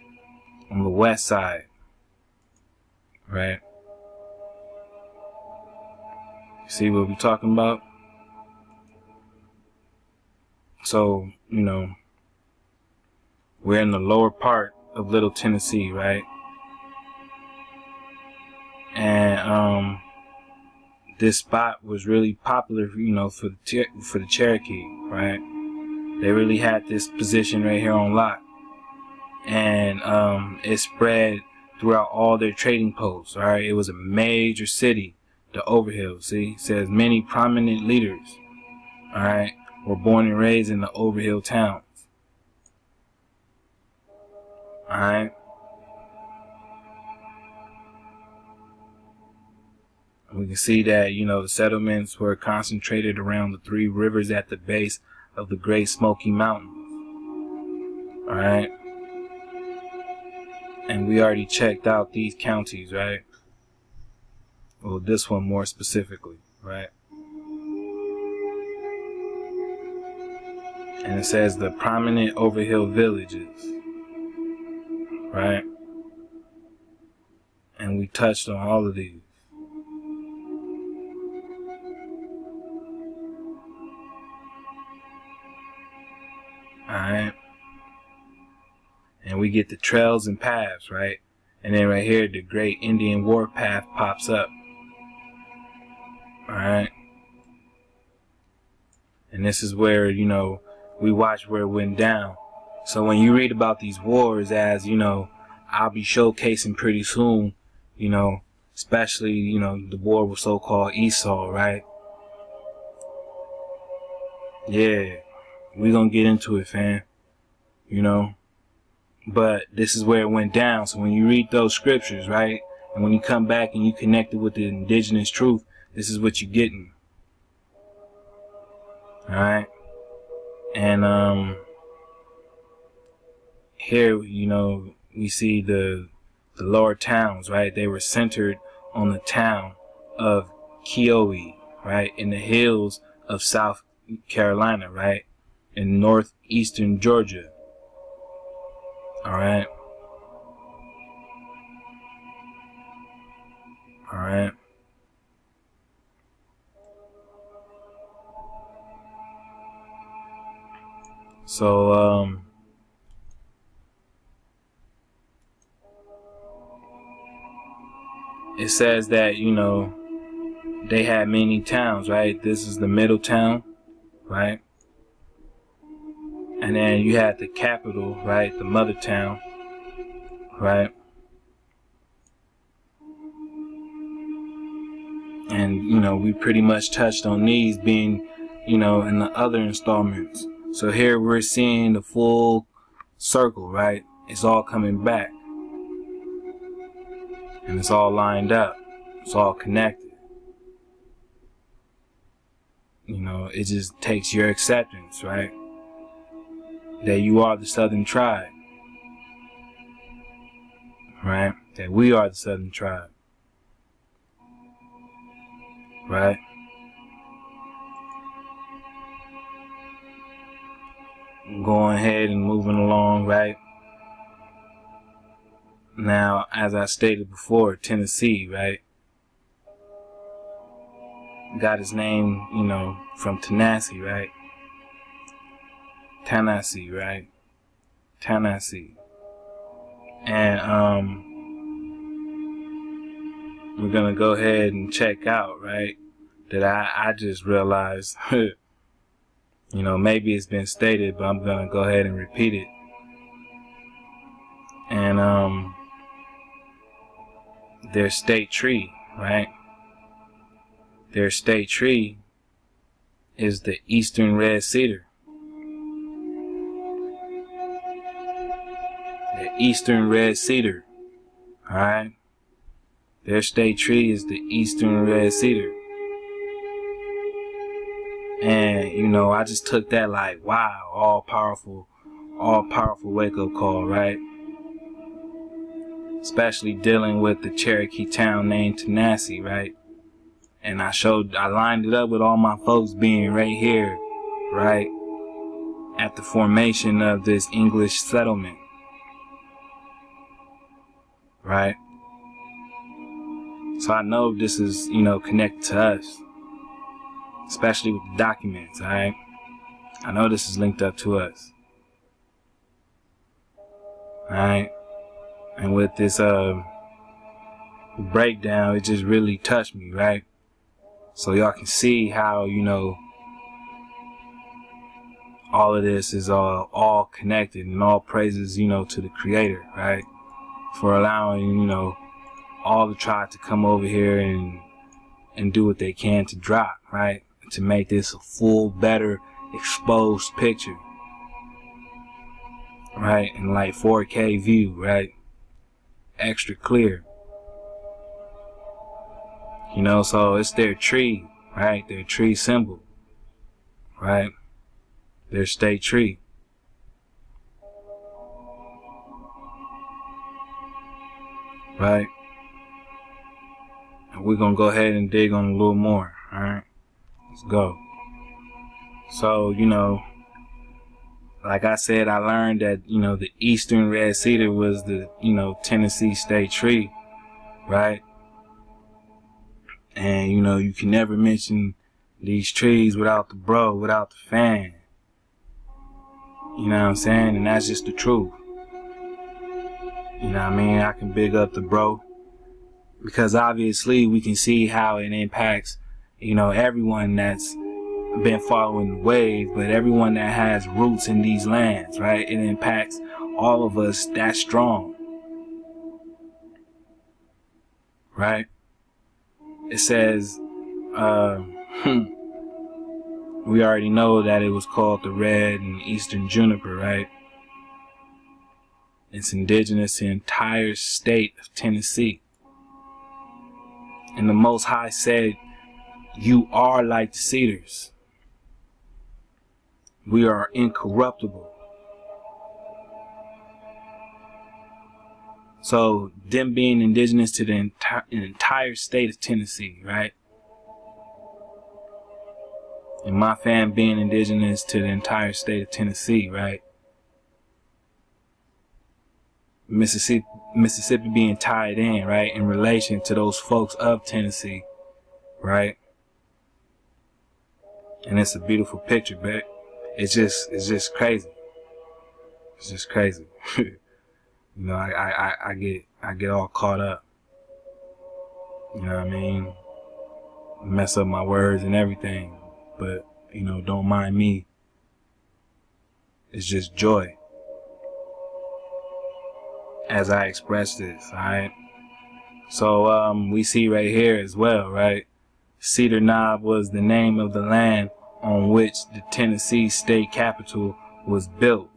On the west side, right? See what we're talking about? So, we're in the lower part of Little Tennessee, right? And this spot was really popular, for the Cherokee, right? They really had this position right here on lock, and it spread throughout all their trading posts. All right, it was a major city, the Overhill. See, it says many prominent leaders, all right, were born and raised in the Overhill towns. All right. We can see that, the settlements were concentrated around the 3 rivers at the base of the Great Smoky Mountains. All right. And we already checked out these counties, right? Well, this one more specifically, right? And it says the prominent Overhill villages, right? And we touched on all of these. Alright. And we get the trails and paths, right? And then right here, the Great Indian Warpath pops up. Alright. And this is where, we watch where it went down. So when you read about these wars, as, I'll be showcasing pretty soon, especially, the war with so-called Esau, right? Yeah. We're gonna get into it, fam. But this is where it went down. So when you read those scriptures, right, and when you come back and you connect it with the indigenous truth, this is what you're getting. Alright? And here, we see the lower towns, right? They were centered on the town of Keowee, right, in the hills of South Carolina, right, in northeastern Georgia. Alright. Alright. So, it says that, they had many towns, right? This is the middle town, right? And then you had the capital, right? The mother town, right? And, we pretty much touched on these being, in the other installments. So here we're seeing the full circle, right? It's all coming back. And it's all lined up. It's all connected. It just takes your acceptance, right? That you are the Southern tribe. Right? That we are the Southern tribe. Right? Going ahead and moving along, right? Now, as I stated before, Tennessee, right? Got his name, from Tennessee, right? Tennessee, right? Tennessee. And we're gonna go ahead and check out, right? That I just realized, maybe it's been stated, but I'm gonna go ahead and repeat it. And their state tree, right? Their state tree is the Eastern Red Cedar. The Eastern Red Cedar. Alright? Their state tree is the Eastern Red Cedar. And, I just took that like, wow, all powerful wake up call, right? Especially dealing with the Cherokee town named Tennessee, right? And I lined it up with all my folks being right here, right? At the formation of this English settlement. Right? So I know this is, connected to us. Especially with the documents, alright? I know this is linked up to us. Alright? And with this breakdown, it just really touched me, right? So y'all can see how, all of this is all connected, and all praises, to the Creator, right? For allowing, all the tribe to come over here and do what they can to drop, right? To make this a full, better, exposed picture, right? And like 4K view, right? Extra clear. So it's their tree, right? Their tree symbol, right? Their state tree. Right? And we're going to go ahead and dig on a little more, alright? Let's go. So, like I said, I learned that, the eastern red cedar was the, Tennessee state tree, right? And, you can never mention these trees without the bro, without the fan. You know what I'm saying? And that's just the truth. You know what I mean? I can big up the bro, because obviously we can see how it impacts, everyone that's been following the wave, but everyone that has roots in these lands, right? It impacts all of us that strong, right? It says, we already know that it was called the red and eastern juniper, right? It's indigenous to the entire state of Tennessee. And the Most High said, you are like the cedars. We are incorruptible. So them being indigenous to the entire state of Tennessee, right? And my fam being indigenous to the entire state of Tennessee, right? Mississippi being tied in, right, in relation to those folks of Tennessee, right? And it's a beautiful picture, but it's just crazy. It's just crazy. I get all caught up. You know what I mean? Mess up my words and everything, but don't mind me. It's just joy as I express this, alright? So we see right here as well, right? Cedar Knob was the name of the land on which the Tennessee state capitol was built.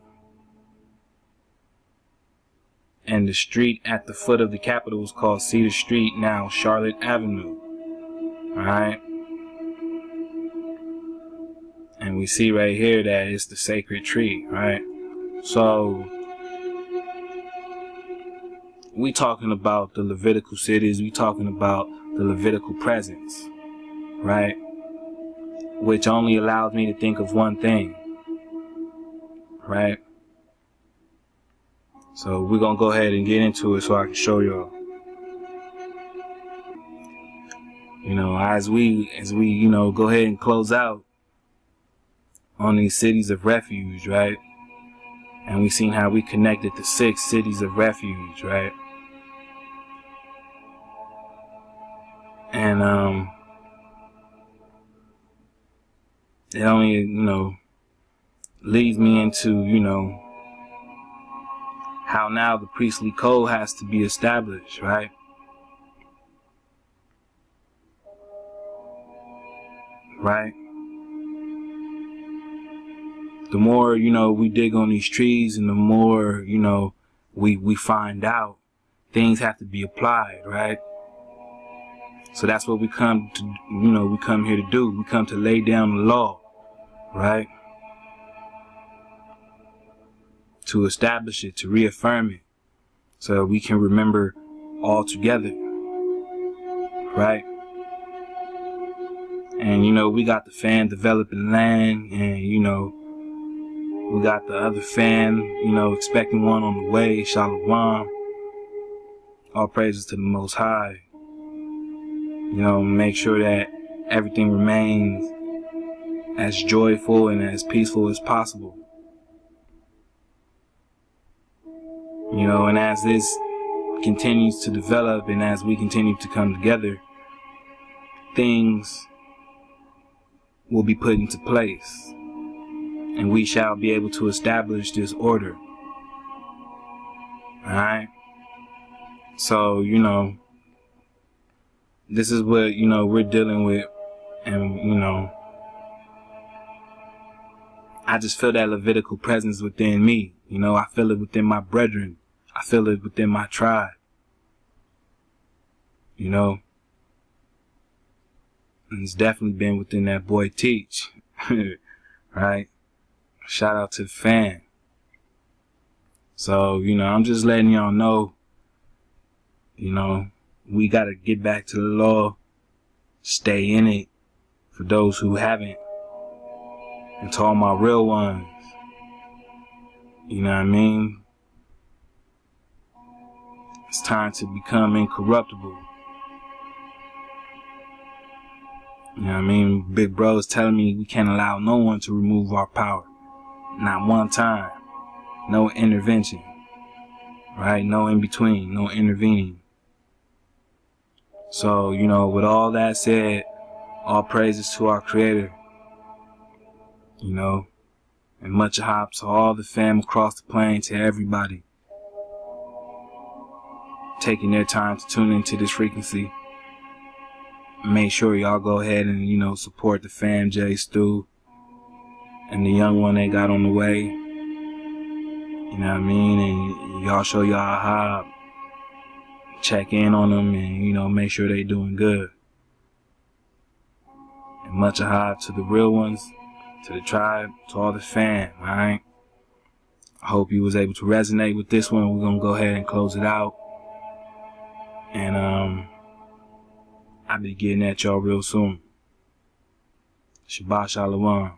And the street at the foot of the capitol was called Cedar Street, now Charlotte Avenue. Alright? And we see right here that it's the sacred tree, right? So we talking about the Levitical cities, we talking about the Levitical presence, right? Which only allows me to think of one thing, right? So we're gonna go ahead and get into it so I can show y'all. As we go ahead and close out on these cities of refuge, right? And we seen how we connected the 6 cities of refuge, right? And it only, leads me into, how now the priestly code has to be established, right? Right? The more, we dig on these trees, and the more, we find out, things have to be applied, right? So that's what we come to, we come here to do. We come to lay down the law, right? To establish it, to reaffirm it, so we can remember all together, right? And we got the fan developing land, and we got the other fan, expecting one on the way. Shalom. All praises to the Most High. Make sure that everything remains as joyful and as peaceful as possible. And as this continues to develop and as we continue to come together, things will be put into place and we shall be able to establish this order. Alright? So, this is what, we're dealing with. And, I just feel that Levitical presence within me. I feel it within my brethren. I feel it within my tribe. And it's definitely been within that boy Teach. Right? Shout out to the fam. So, I'm just letting y'all know, we got to get back to the law, stay in it for those who haven't, and to all my real ones, you know what I mean? It's time to become incorruptible. You know what I mean? Big bro is telling me we can't allow no one to remove our power. Not one time. No intervention. Right? No in between. No intervening. So, with all that said, all praises to our Creator. And much hop to all the fam across the plain, to everybody taking their time to tune into this frequency. Make sure y'all go ahead and, support the fam, J Stu, and the young one they got on the way. You know what I mean? And y'all show y'all how, check in on them and, make sure they doing good. And much hop to the real ones, to the tribe, to all the fam, alright? I hope you was able to resonate with this one. We're going to go ahead and close it out. And, I'll be getting at y'all real soon. Shabbat Shalom.